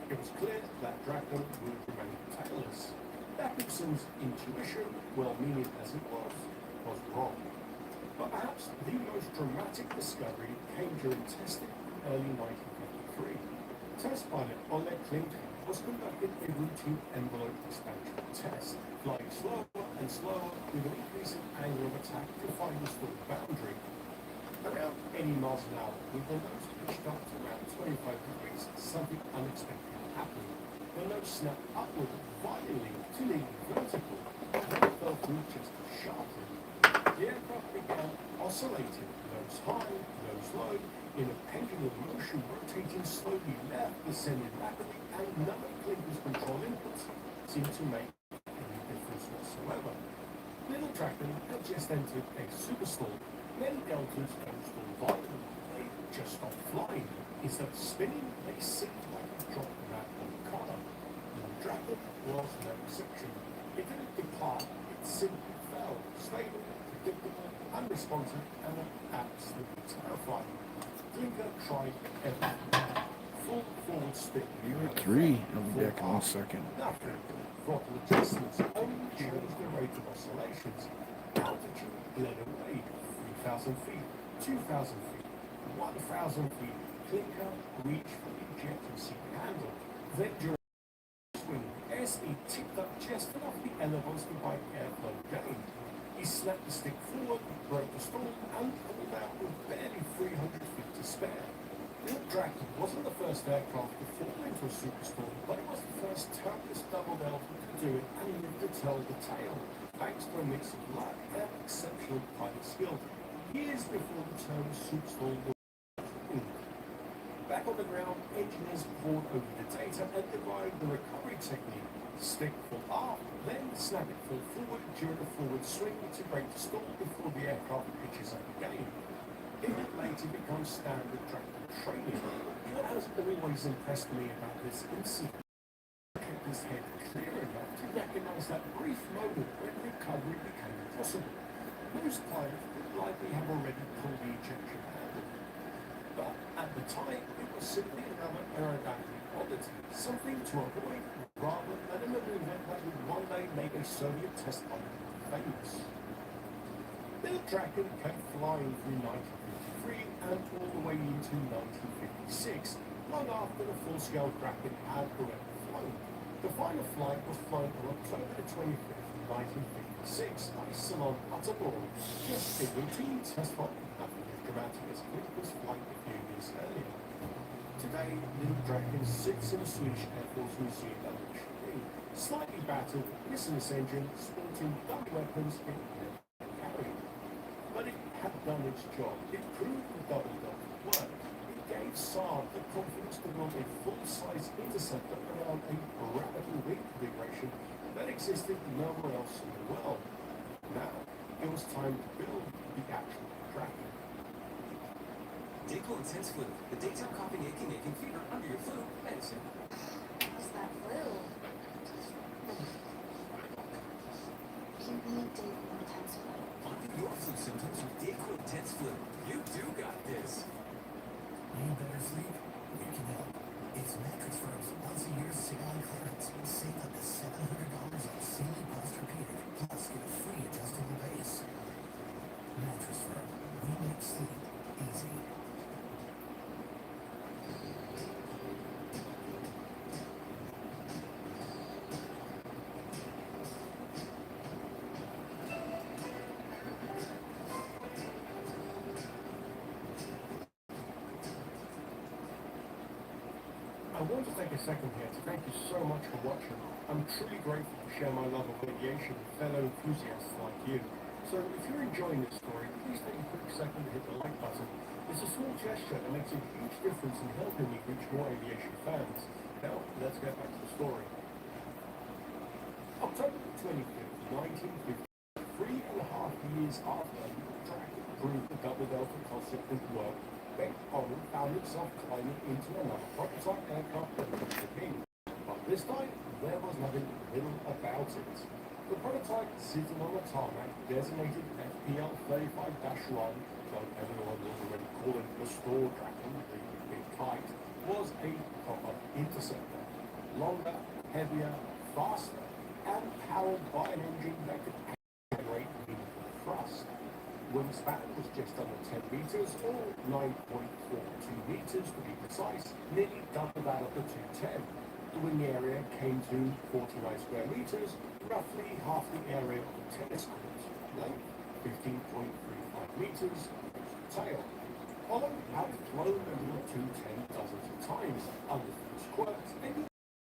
It was clear that Draken would remain tailless. Jakobsen's intuition, well-meaning as it was wrong. But perhaps the most dramatic discovery came during testing in early 1953. Test pilot Oleg Klimka was conducting a routine envelope expansion test, flying slower and slower with an increasing angle of attack to find the stall boundary. Around 80 miles an hour, with the nose pitched up to around 25 degrees, something unexpected happened. The nose snapped upward violently to lean vertical, and then fell through just sharply. The aircraft began oscillating, nose high, nose low, in a pendulum motion, rotating slowly left, descending rapidly, and none of Klimka's control inputs seemed to make any difference whatsoever. Little Draken had just entered a superstall. Many deltas don't stall violently, they just stop flying. Instead of spinning, they seemed like a drop mat on the collar. Little Draken was no exception. It didn't depart, it simply fell, stable, predictable, unresponsive, and absolutely terrifying. Klimka tried everything. Full forward spin. You're at 3. I'll be back in 1 second. Nothing. Throttle adjustments only changed the rate of oscillations. Altitude bled away. 3,000 feet, 2,000 feet, 1,000 feet. Klimka reached for the ejection seat handle. Then during the swing, airspeed ticked up just enough the elevons to buy airflow gain. He snapped the stick forward, broke the stall, and pulled out with barely 300 feet to spare. Little Draken wasn't the first aircraft to fall into a superstorm, but it was the first turboprop double delta to do it, and he lived to tell the tale, thanks to a mix of luck and exceptional pilot skill. Years before the term superstorm was coined. Back on the ground, engineers pored over the data and devised the recovery technique. Stick full aft, then snap it full forward during a forward swing to break the stall before the aircraft pitches up again. It had later become standard Draken training. What has always impressed me about this incident kept his head clear enough to recognize that brief moment when recovery became possible. Most pilots would likely have already pulled the ejection handle. But at the time, it was simply another aerodynamic oddity, something to avoid rather than a maneuver that would one day make a Soviet test pilot famous. Little Draken kept flying through 1953 and all the way into 1956, long after the full-scale Draken had already flown. The final flight was flown on October 25th, 1956 by Simon Atterborn, just a routine test flight, nothing as dramatic as Klimka's flight a few years earlier. Today, Little Draken sits in the Swedish Air Force Museum at Linköping, slightly battered, missing its engine, sporting dummy weapons it never carried. But it had done its job. It proved the double delta worked. It gave Saab the confidence to build a full-size interceptor around a radical wing configuration that existed nowhere else in the world. Now, it was time to build the actual Draken. Dayquil Intense Flu, the daytime coughing, aching, fever under your flu medicine. How's that flu? You need Dayquil Intense Flu. Undo your flu symptoms with Dayquil Intense Flu. You do got this. Need better sleep? We can help. It's Mattress Firm's once-a-year sale on clearance. Save up to $700 on want to take a second here to thank you so much for watching. I'm truly grateful to share my love of aviation with fellow enthusiasts like you. So if you're enjoying this story, please take a quick second to hit the like button. It's a small gesture that makes a huge difference in helping me reach more aviation fans. Now, let's get back to the story. October 25th, 1950, 3.5 years after Draken proved the double delta concept would work, Ben Holland found himself climbing into another prototype aircraft that was the King. But this time, there was nothing little about it. The prototype sitting on the tarmac, designated FPL-35-1, though everyone was already calling the Store Draken, the big kite, was a proper interceptor. Longer, heavier, faster, and powered by an engine that could generate meaningful thrust. Wingspan was just under 10 meters, or 9.42 meters to be precise, nearly double that of the 210. The wing area came to 49 square meters, roughly half the area of the tennis court. Length, 15.35 meters. Tail. Holland had flown over the 210 dozens of times under the squirt, and he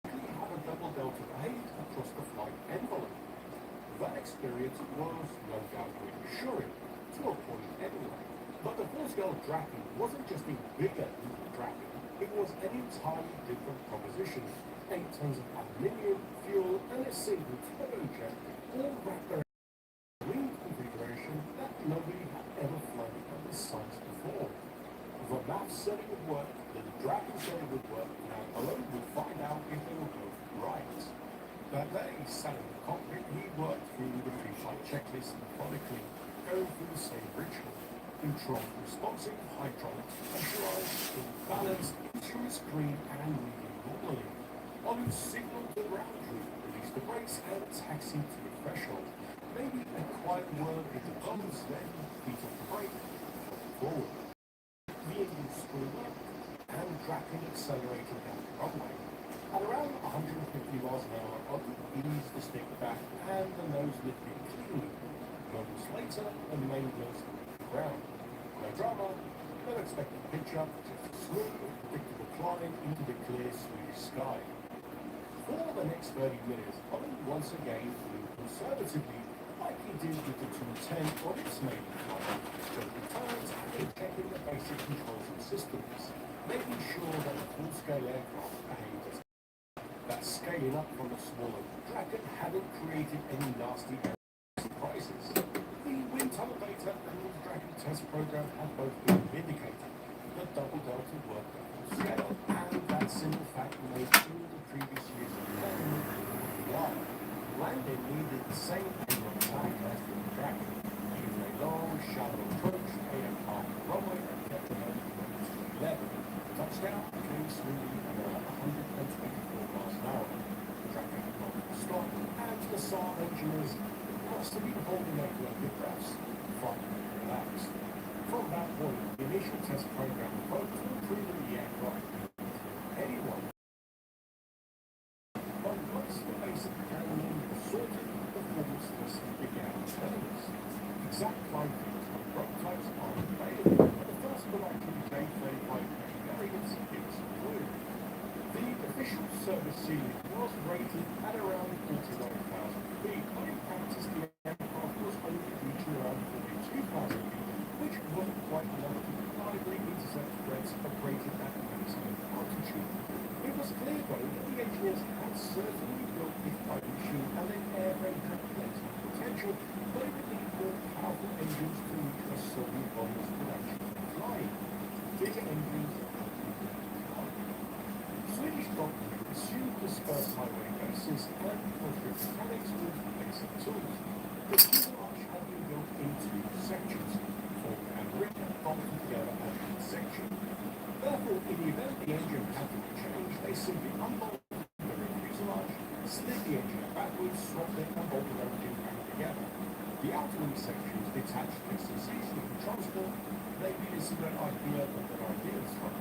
actually had a double delta height across the flight envelope. That experience was no doubt reassuring, to a point anyway. But the full-scale Draken wasn't just a bigger Draken, it was an entirely different proposition. 8 tons of aluminium, fuel, and a single turbojet, all wrapped around a wing configuration that nobody had ever flown at this size before. The maths said it would work, the Draken said it would work, now alone would find out if they were both right. That day, sat in the cockpit, he worked through the pre-flight checklist methodically, going through the same ritual. Control responsive, hydraulics pressurized, balanced, instrument screen, and reading normally. Ollie signaled the ground crew, released the brakes, and taxied to the threshold. Maybe a quiet word with the bombs, then feet off the brake, forward. The engine screwed up, and Draken accelerated down the runway. At around 150 miles an hour, Ollie eased the stick back, and the nose lifted cleanly. Moments later, the main wheels hit the ground. No drama, no expected pitch-up, just a smooth, predictable climb into the clear Swedish sky. For the next 30 minutes, Ollie once again flew conservatively, like he did with the 210 on its maiden flight, jumping turns and checking the basic controls and systems, making sure that the full-scale aircraft behaved as that scaling up from the smaller Draken hadn't created any nasty surprises. The wind tunnel data and the Draken test program had both been vindicated. The double delta worked at full scale, and that simple fact made all the previous years of development worthwhile. Landing needed the same airborne attack as the Draken, using a long, shallow approach, half the runway, and kept the head to 11. Touchdown came smoothly at around 124 miles an hour. The Draken had not stopped, and the Saab engineers must have been holding their collective breaths, finally relaxed. From that point, the initial test program hoped to improve the aircraft anyone. But once the basic handling was sorted, the performance testing began in earnest. Exact flight data and prototypes are available, but the first production J-35 variants is through. The official service ceiling was rated at around 49,000 feet, but in practice the aircraft was only reaching around 42,000 feet, which wasn't quite enough to reliably intercept threats operating at maximum altitude. It was clear though that the engineers had certainly built the fighting machine and an airframe had plenty of potential, but it would need more powerful engines to reach the Soviet bombers production and flying. Bigger engines. Swedish Doctrine assumed dispersed highway bases and construct mechanics with basic tools. The fuselage had been built into sections, formed and written bolted together as one section. Therefore, in the event the engine had to be changed, they simply unbolted the rear fuselage, slid the engine backwards, swapped it, and bolted everything back together. The outer wing sections detached just as easily for transport. Maybe this is where IKEA got their ideas from.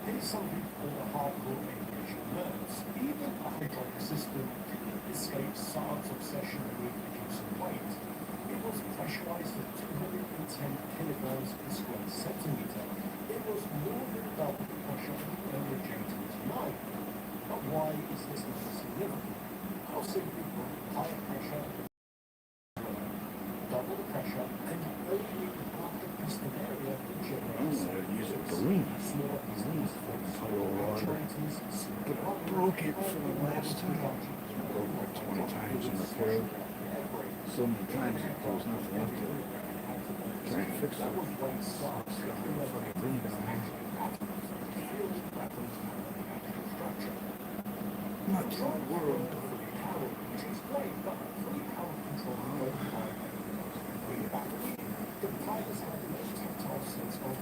Here's something for the hardcore aviation nerds. Even a hydraulic system didn't escape Saab's obsession with reducing weight. It was pressurized at 210 kilograms per square centimeter. It was more than double the pressure of the earlier J-29. why is this not significant? I'll simply put higher pressure, double the pressure, and only half the piston area will generate Use a balloon. smaller pistons for actuators, But I broke it for the last time. Broke like 20 times in the curve. So many times it goes nothing left to it. Try and fix it. Bring it on. Not in the world. Which is great, but fully power control the pilots have the most tactile sense of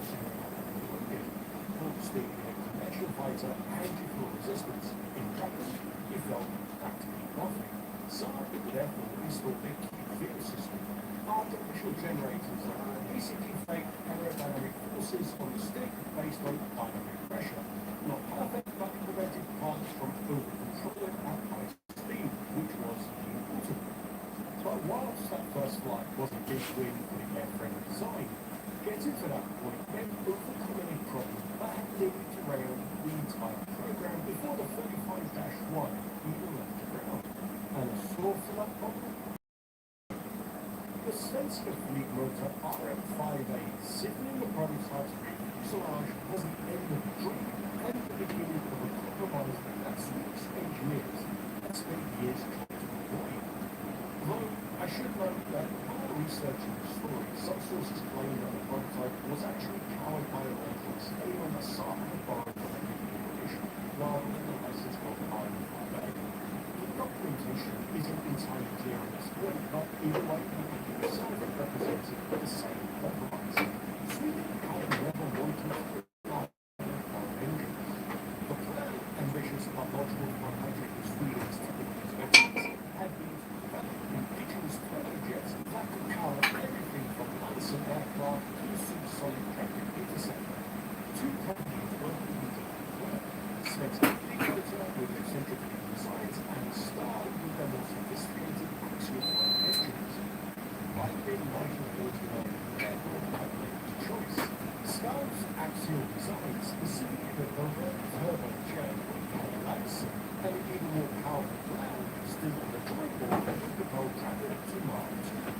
speed in a conventional fighter and you feel resistance. In practice, you felt practically nothing. So, therefore, installed a key field system. Artificial generators are basically fake aerodynamic forces on the stick based on dynamic pressure. Not perfect, but it prevented pilots from over-controlling at high speed, which was important. But whilst that first flight was a big win for the airframe design, getting to that point meant overcoming a problem that had nearly derailed the entire program before the 35-1 even left the ground. And a source for that problem? The Svenska Fleet motor RM5A sitting in the prototype's fuselage was the end of the dream and the beginning of a compromise that Swedish engineers had spent years trying to avoid. Though I should note that while researching the story, some sources claim that the prototype was actually powered by an engine staying on the side of the borrowed from the British, rather than the license called RM5A. The documentation isn't entirely clear on this point, but either way, some of it represented the same compromise. Sweden had never wanted to rely on engines. The plan, ambitious but logical for a country with Sweden's technical expertise, had been to develop indigenous turbojets that could power everything from Lancer aircraft to the supersonic traffic interceptor. Two companies working together: Svenska Fleet motor with their centrifugal designs and Star with their more sophisticated axial engines. By mid-1949, therefore had made its choice. Star's axial design, specifically the Novell turbojet with power Lancer, and an even more powerful plan still on the drawing board with the propel traffic to Mach 2.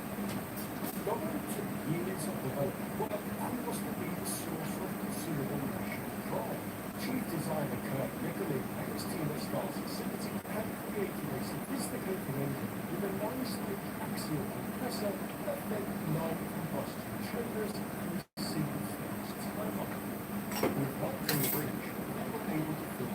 Novell took years of development work and was to be the source of considerable national pride. Chief designer Kurt Nicolin and his team at Star's facility had created a sophisticated engine with a 9-stage axial compressor that fed 9 combustion chambers and a single-stage turbine. With one from the bridge, they were able to fill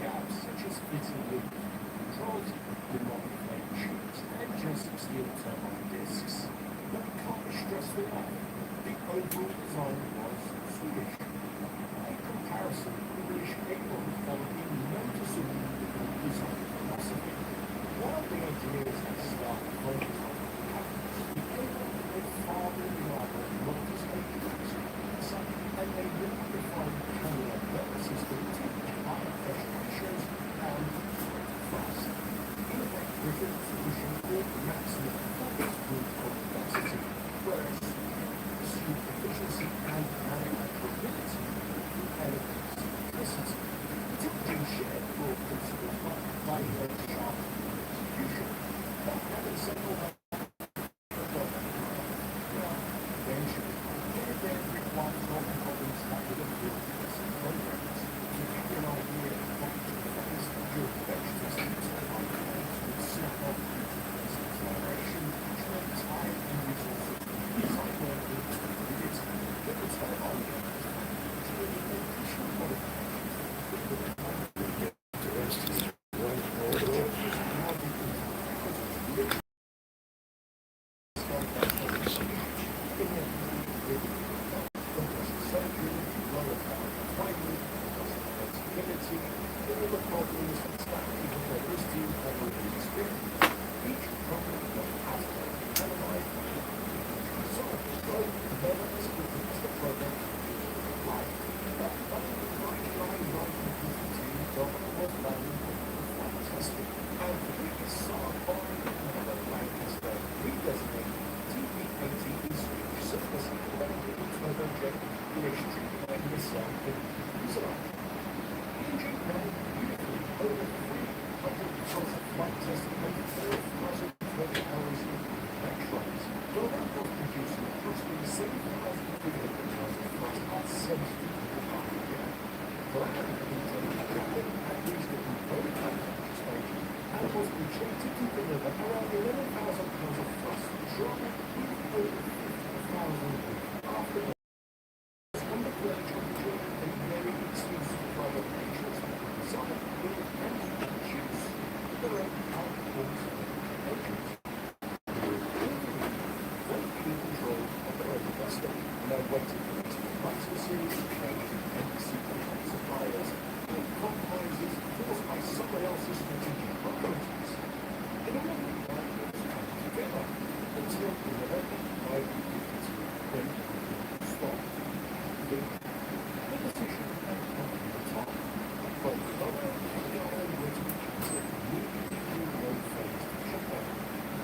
gaps such as fitting with controls, pneumatic flame tubes, and just steel turbine discs. But it can't be stressed enough. The overall design was Swedish. In comparison, the British Avon followed a noticeable design philosophy. While the engineers had started focusing on the cabinets, the Avon had far more reliable multi-stage compressor and a more refined cannula belt system to higher pressure ratios and thrust. In effect, Britain's solution for maximum performance with complexity, whereas pursued efficiency and manufacturability and simplicity. Typically shared for principles by the sharp execution. But having said all that, eventually, there requires solving problems that would appeal to lesson programs. To give you an idea of what the during bench testing turbine plants would snap off this acceleration, which meant time and resources. Design work with it, but the turbine Over flight test and 4,020 hours in electrons. Boeing was producing approximately 7,300 tons of thrust at 70 miles per hour. Brown had reached the component manufacture stage and was projected to deliver around 11,000 pounds of thrust drop with over 50,000 after the underground temperature and very exclusive private features designed with and produce their own outputs engines. They be in control of their own destiny and they're waiting for it to be licensing, training, and secret suppliers and compromises caused by someone else's strategic priorities. In order to come together until the November 550 when stop. The decision had come to the top. Both Boeing and the Iron British said immediately no phase shutdown,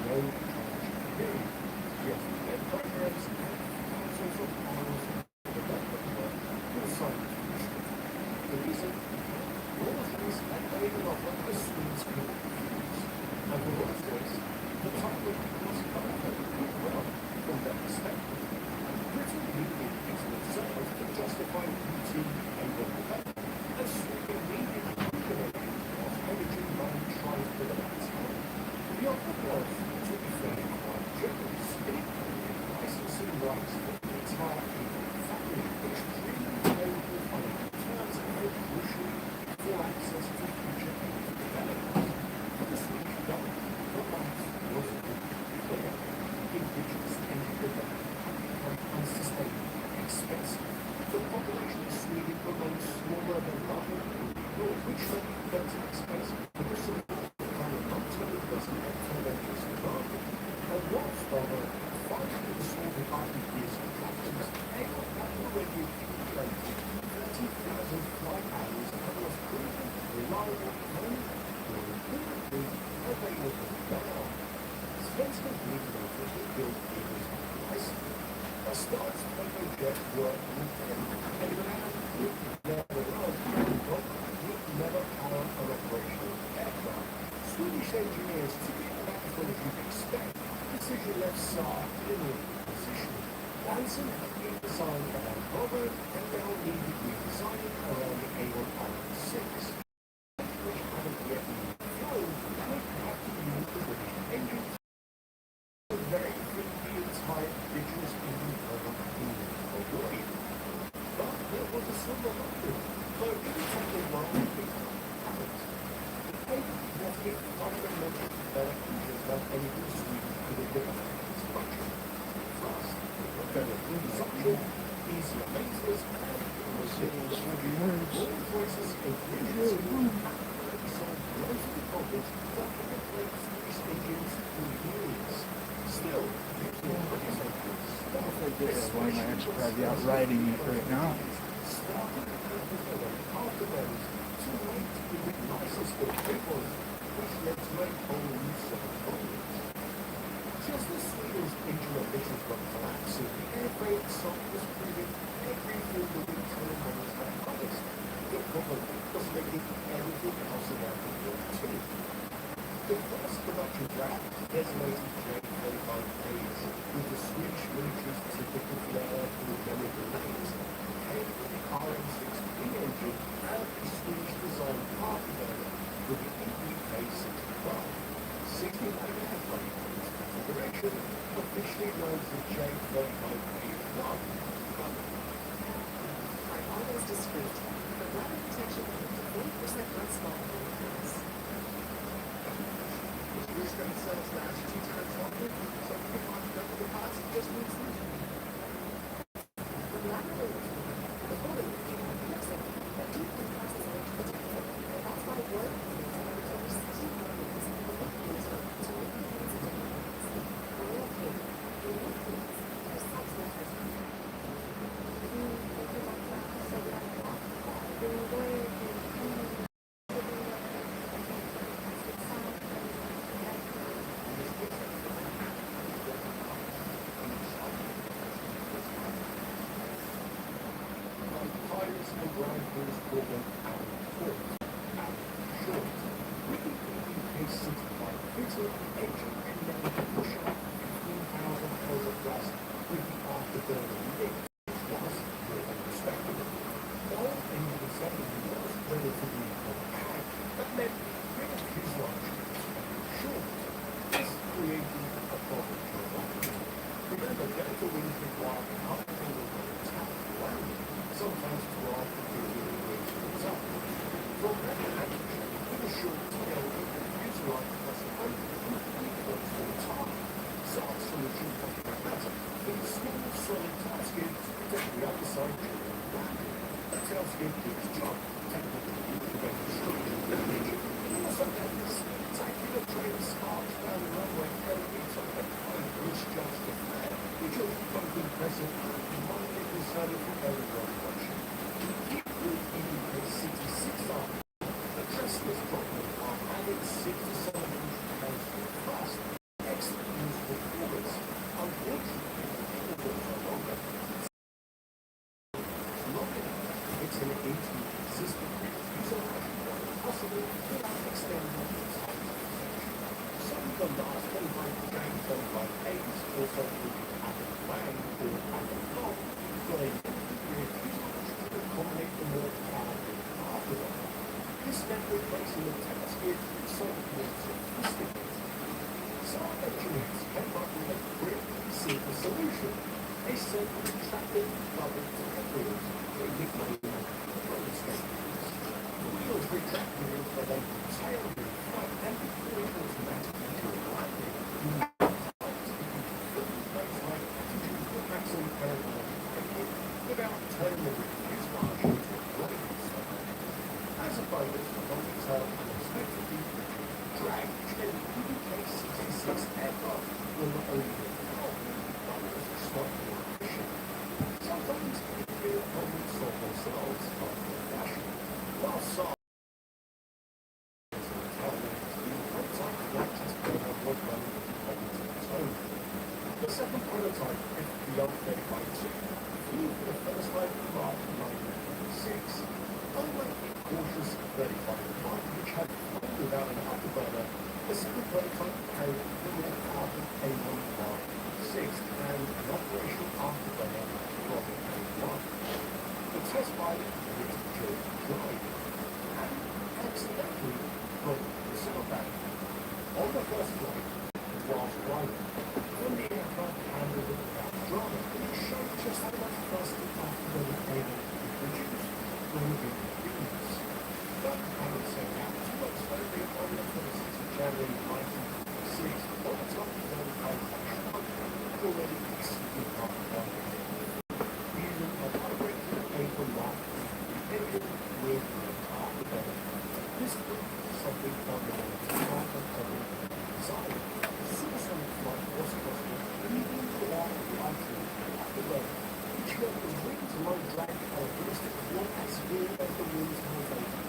no transition period. Yet their programs and thousands of miles of development work were simultaneously. The reason? Rolls-Royce had made an offer the Swedes could refuse. And for Rolls-Royce, the timing was perfect, well, from their perspective. Britain needed excellent sales to justify routine naval defense, and Sweden needed coordination of energy line transport at that time. The offer was, to be fair, quite generous. It included licensing rights for the entire naval family, extremely favorable financial terms, and crucially, for access to future energy development. For the Swedish government, the right was clear. Indigenous energy development unsustainable, expensive. The population of Sweden remains smaller than London, which meant expensive for the support of the long-term investment of television demand. And whilst over 540 years of practice, Aon had already accumulated 30,000 flight hours and was proven reliable and repeatedly available now. Svenska Flygvapnet built Eagles license. A Star's turbojet were intended and ran with never run with never power an operational aircraft. Swedish engineers typically act as you'd expect. Precision left Saab in a position. Lanson had been designed around Robert and now needed redesigning around the A106, which hadn't yet been flown and would have to use the British engines. Very quickly entire indigenous Indian program being avoided. But there was a silver lining. Though it was something wrong with it happened. The paper was a fundamentally better engine than anything Sweden could have developed in its budget. First, better consumption, easier maintenance, and Rolls-Royce's efficiency accurately solved most of the problems that had plagued Swedish engines for years. Still, That's why my ex probably out riding it right now. Just as Sweden's engine ambitions were collapsing, the airframe itself was proving every fuel would be turning on its back highest. The problem was making everything else around the world too. The first production draft designated J-35As with the Swedish military's typical flair for the American lanes, came with the RM-6B engine and the Swedish design partner with the EPK-65. 69 airframe configuration, officially known as the J-35A1. Are always discreet, but weapon protection can up to 40% less small than the past. Which gun cells last 2 times longer? It's an engine and then we can push out 15,000 tons of gas with the afterburner lit, was really respectable. While engine assembly was relatively compact, that meant bigger fuselage short. This created a problem for a lot. Remember, Delta wings require an uphill attack landing, sometimes derived from the wings themselves. For better action, with a short tail, the fuselage was open and close to the top. So our solution was pragmatic. With a small, solid tail skid to protect the underside during landing. The tail skid did its job, technically to prevent structural damage. It also had this spectacular trail sparks down the runway every time a plane misjudged the flare, which was both impressive and mildly concerning for everyone watching. With EDK-66 arm, addressed this problem by adding 6 to 7 inch pounds to the thrust. Excellent news for forwards. Unfortunately, the forwards are longer. It's an 18 system fuselage when possible without extending the time. Some of the last 25-8s also include Apple Wang or Apple Long, where they rear fuselage to accommodate the more powerful afterburner. This meant replacing the tail skid with some more sophisticated. Some engineers came up with a pretty simple solution. They simply retracted double tail wheels, they nicknamed them roller skaters. The wheels retracted into the tail wheel front and before it automatically during landing. You need to fully baseline to choose the maximum aerodynamic rating without turning the fuselage into a landing zone. As a bonus, the longer tail unexpectedly drag an EDK-66 aircraft will not only be powerful, but also slightly more efficient. Sometimes it will only solve themselves after a fashion, while some the second prototype, FBL-35-2, flew for the first time in March 1996. Unlike the cautious 35-1, which had flown without an afterburner, the second prototype carried the more powerful A1 Mark 6 and an operational afterburner from A1. The test pilot was during flight and accidentally broke the sailbag. On the first flight, whilst driving, when the aircraft handled it without drama, it showed just how much thrust the afterburner able to produce when within the units. But having said that, 2 months later, on the 26th of January 1956, the prototype developed already exceeded afterburner. Using a hybrid A1 Mark engine with afterburner. This proved something fundamental to afterburner design. Supersonic flight was possible even without the afterburner, which meant the wing to low drag characteristics weren't as severe as the wings to elevation.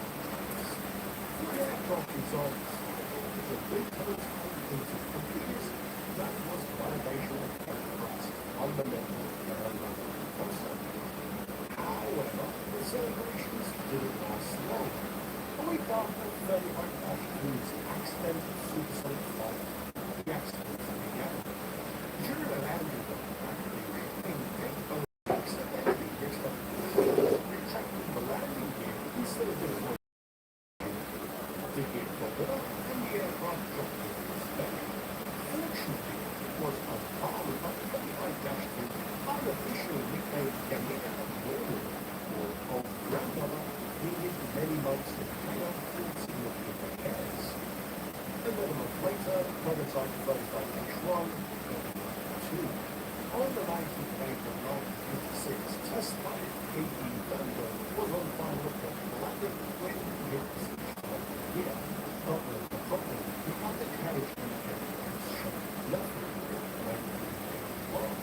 The aircraft designed was a big prototype into computers that was validation of aircraft's fundamental aerodynamic concept. However, the celebrations didn't last long. A week after 35-2's accidental supersonic flight, the accident began. During a landing on the factory, accidentally mixed up retracting the landing gear instead of doing what the gear pulled it up and the aircraft dropped it in its belly. Fortunately, it was unharmed, but the 35-2 unofficially nicknamed Yamina Normal or Old Grandmother needed many months to pay off for significant repairs. Another month later, prototype 35-1 2. On the 19th of April 1956, test pilot K.E. Dunbar was on final report landing when he hit the switch of the gear. But with the problem, the undercarriage weekend was shut nothing when he was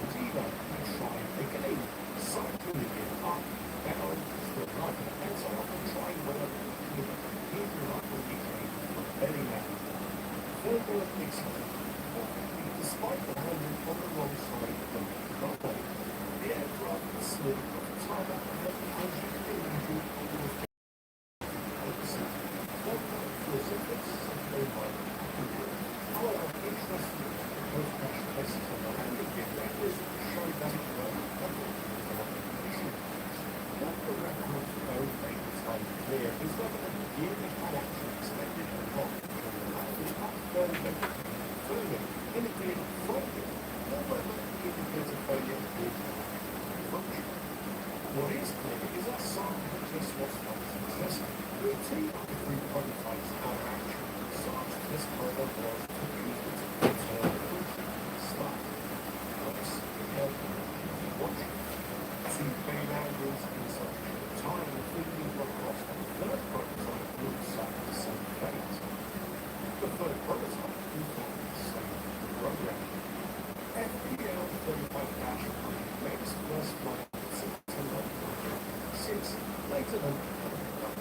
Diva, he tried again, cycling the gear up, down, still nothing, and so often trying whatever he could. His reluctant became a belly landing. Further explained, despite the landing on the wrong side of the runway, the aircraft slid off the tarmac and the engine immediately was opposite. Further was a fix something like Further, indicator failure, however, indicator failure is function. What is clear is that SARM has just lost functions testing. With 2 out of 3 prototypes out of action, SARM's test program was to use its internal function, start, place, help, watching. 2 failures in such time thinking across the third prototype would suffer the same fate. The third prototype is called the same program. FPL 35-3 makes first flight September 6 later than time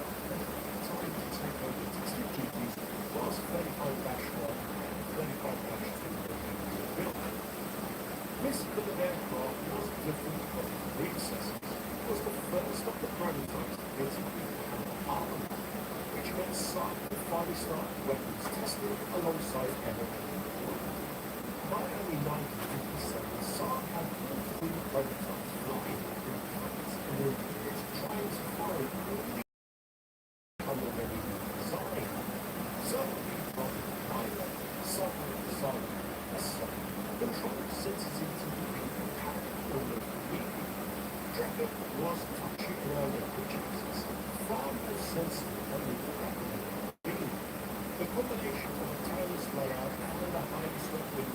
to take over testing duties whilst 35-1 and 35-2 built. This coloured aircraft was different from the predecessors. It was the first of the prototypes built in Armament, which meant SARM could finally start weapons testing alongside MLA. By only 1957, SARM had all 3 prototypes flying in flights and were trying to follow all the already design. Certainly from pilot, software design, control sensitivity to power or medium. Dragon was touching around the pitches, far more sensitive than the beam. The combination of a tailless layout and a highly swept wing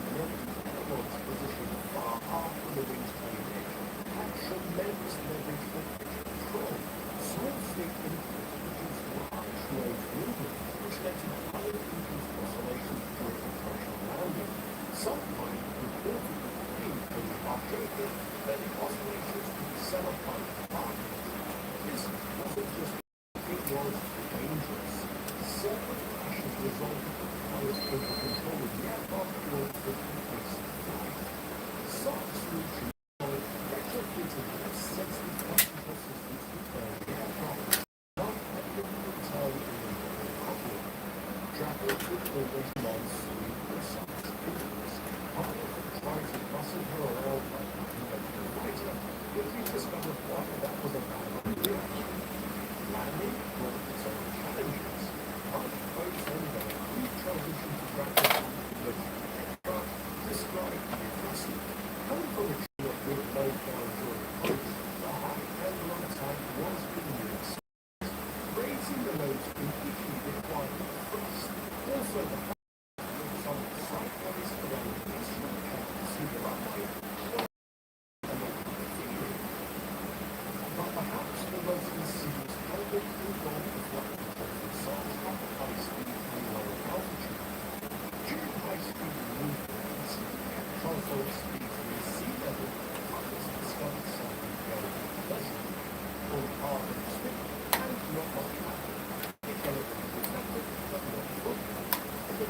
was positioned far after the wing's trailing edge had tremendous leverage for pitch control. Small stick input produced large nose movement, which led to highly increased oscillations during approach landing. Some might report being archaic, that the oscillations could be set up by the target. This wasn't just it was dangerous. Several crashes resulted from pilots over control of the aircraft during the place of flight. SARM solution followed retrofitted less sensitive control systems to turn the aircraft. Not having entirely in the cockpit. Dragon would always non-sleep precise inputs. Pilots would try to muscle her around like a conventional fighter, but we discovered why that was a bad idea. Landing brought its own challenges. Pilot boats on their pre-transition to Dragon with aircraft described the aggressive. Coming from a tree of good load down during approach, the high angle on attack was being used. Raising the load completely required thrust. Also, the some sideways around the instrument cap to see the runway and the theory. But perhaps the most insidious element involved the flight control from SARM's at high speed and low altitude. During high-speed movements, at console speeds near sea level, pilots discovered something very unpleasant. All hard and strict, and not much happened. It elevated rapid, but not fully. The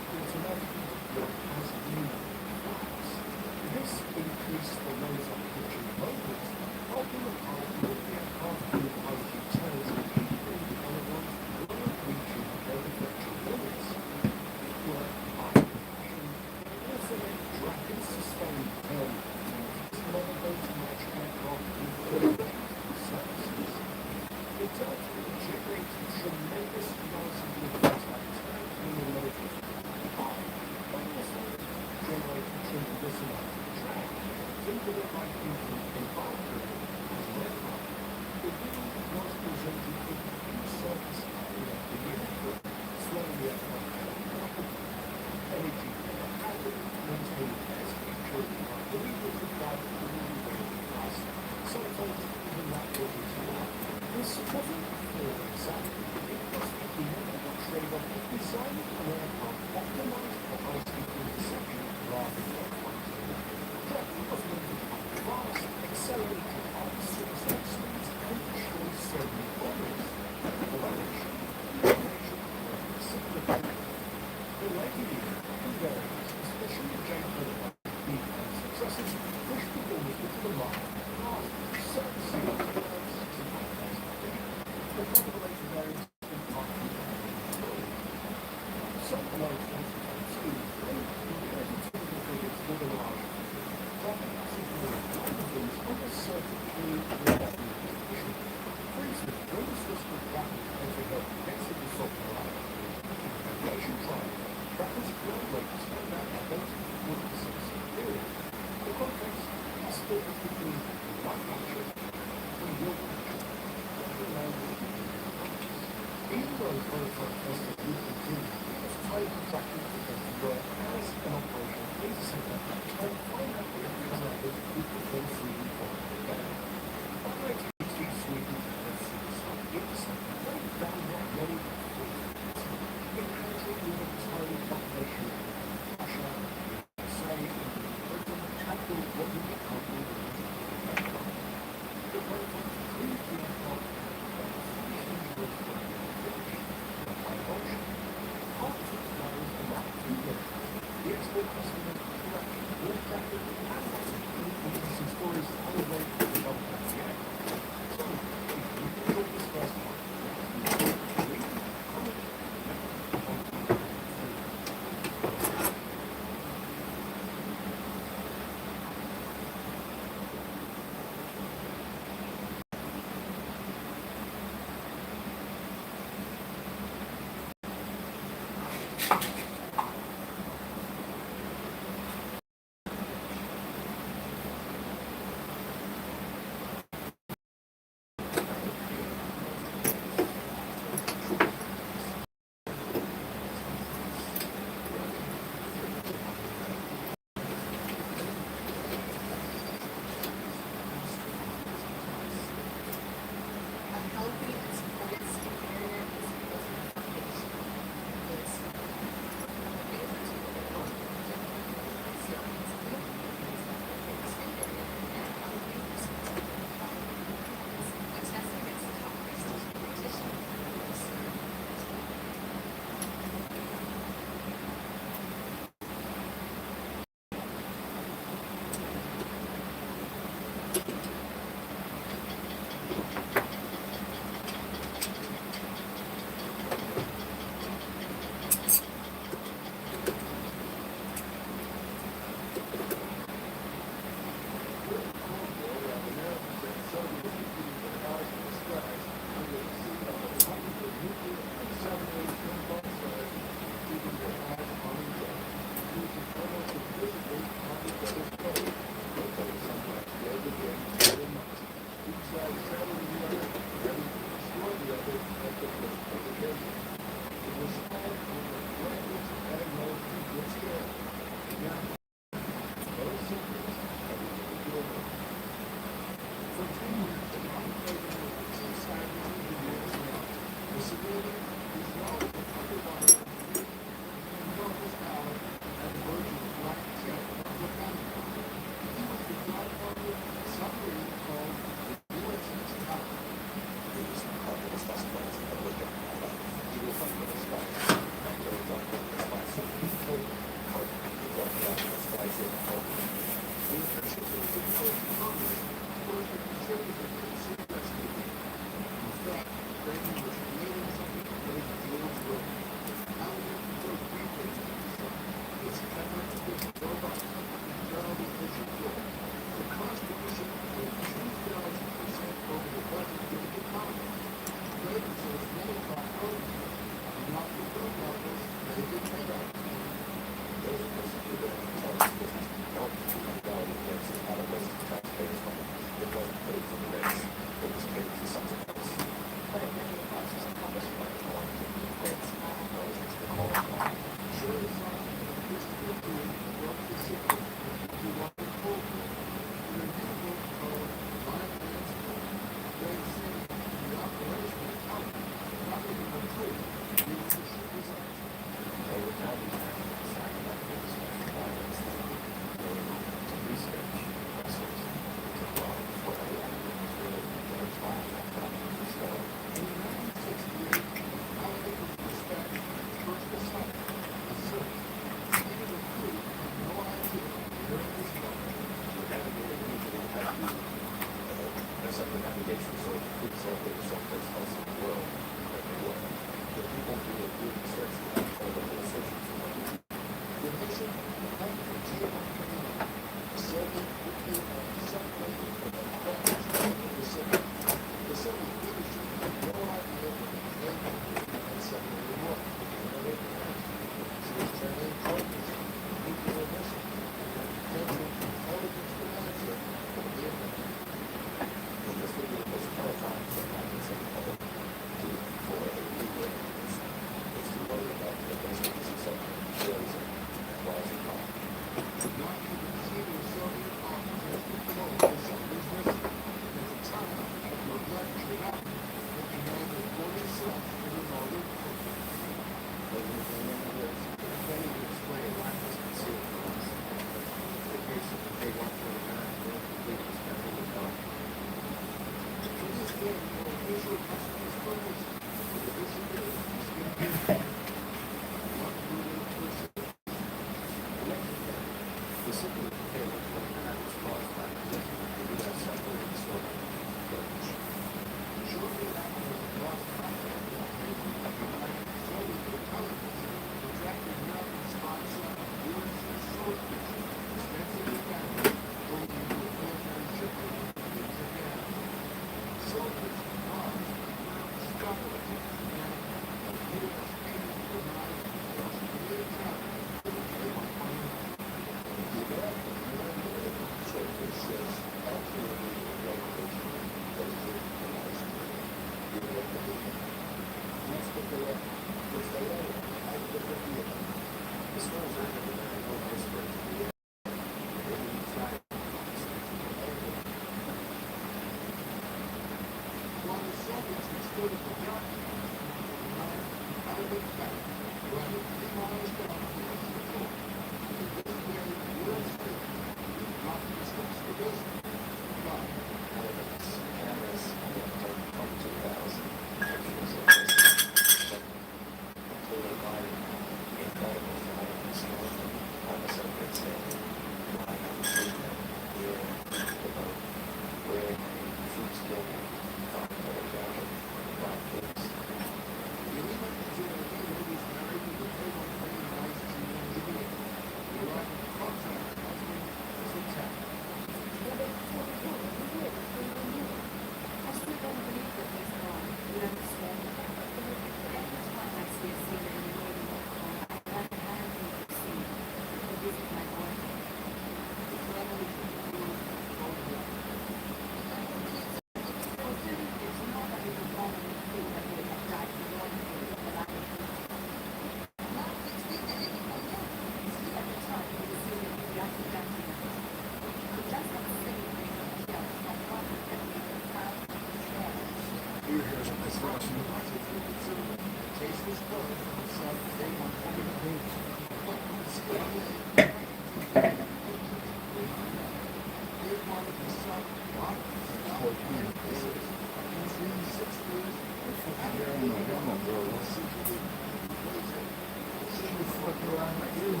Worse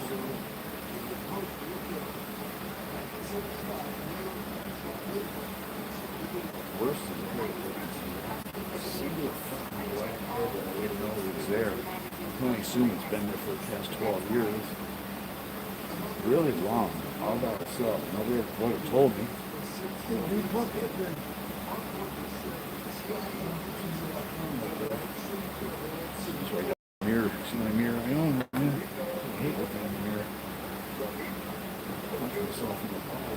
than that, single fucking black hair that I didn't know was there. I can only assume it's been there for the past 12 years. Really long, all by itself. Nobody ever would have told me. So I got a mirror. See my mirror I own, man. I hate looking in the mirror. Punch myself in the ball.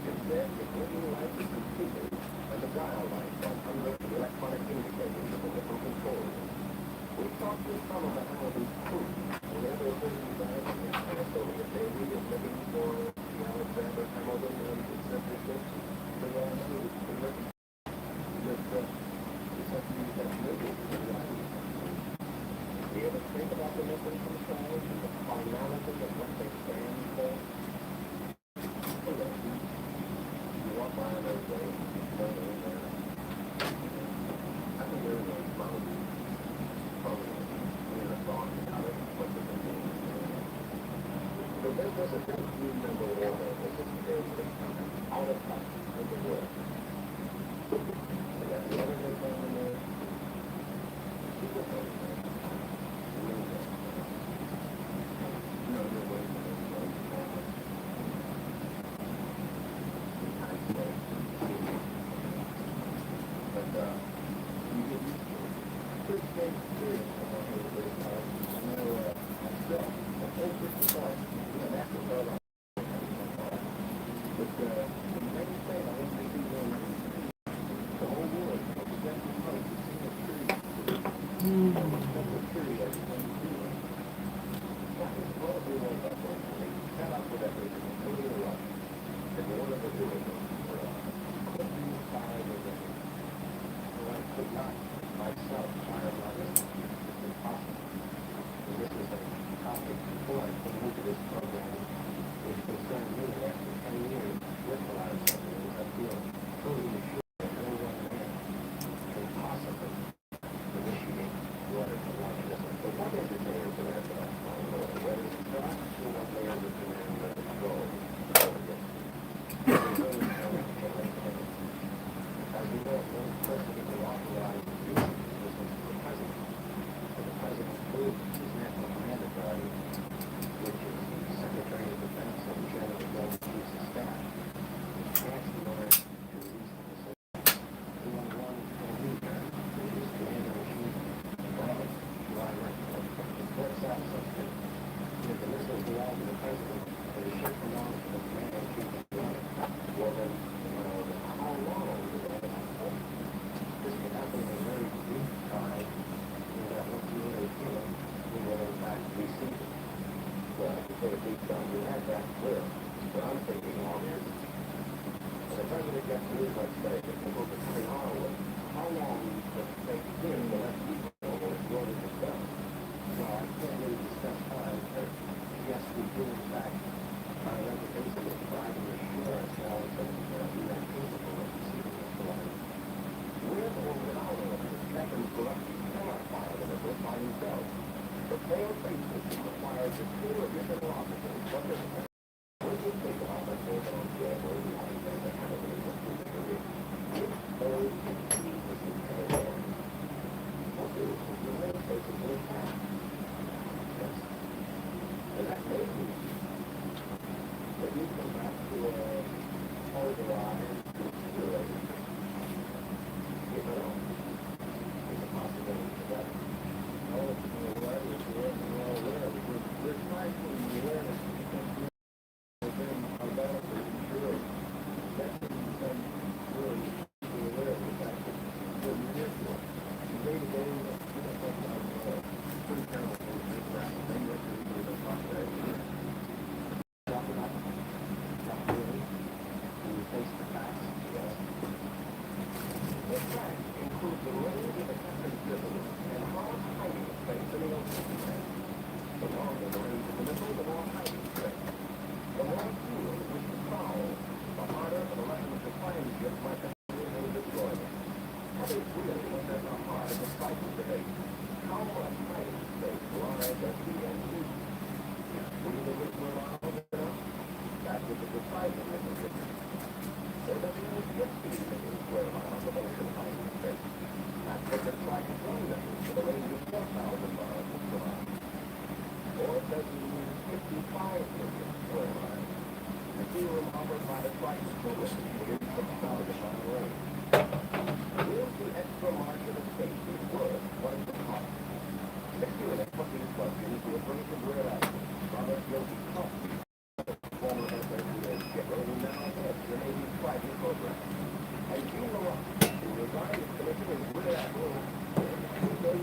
Instead, the green light is completed, and the dial lights on unlit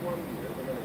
One year, they're going to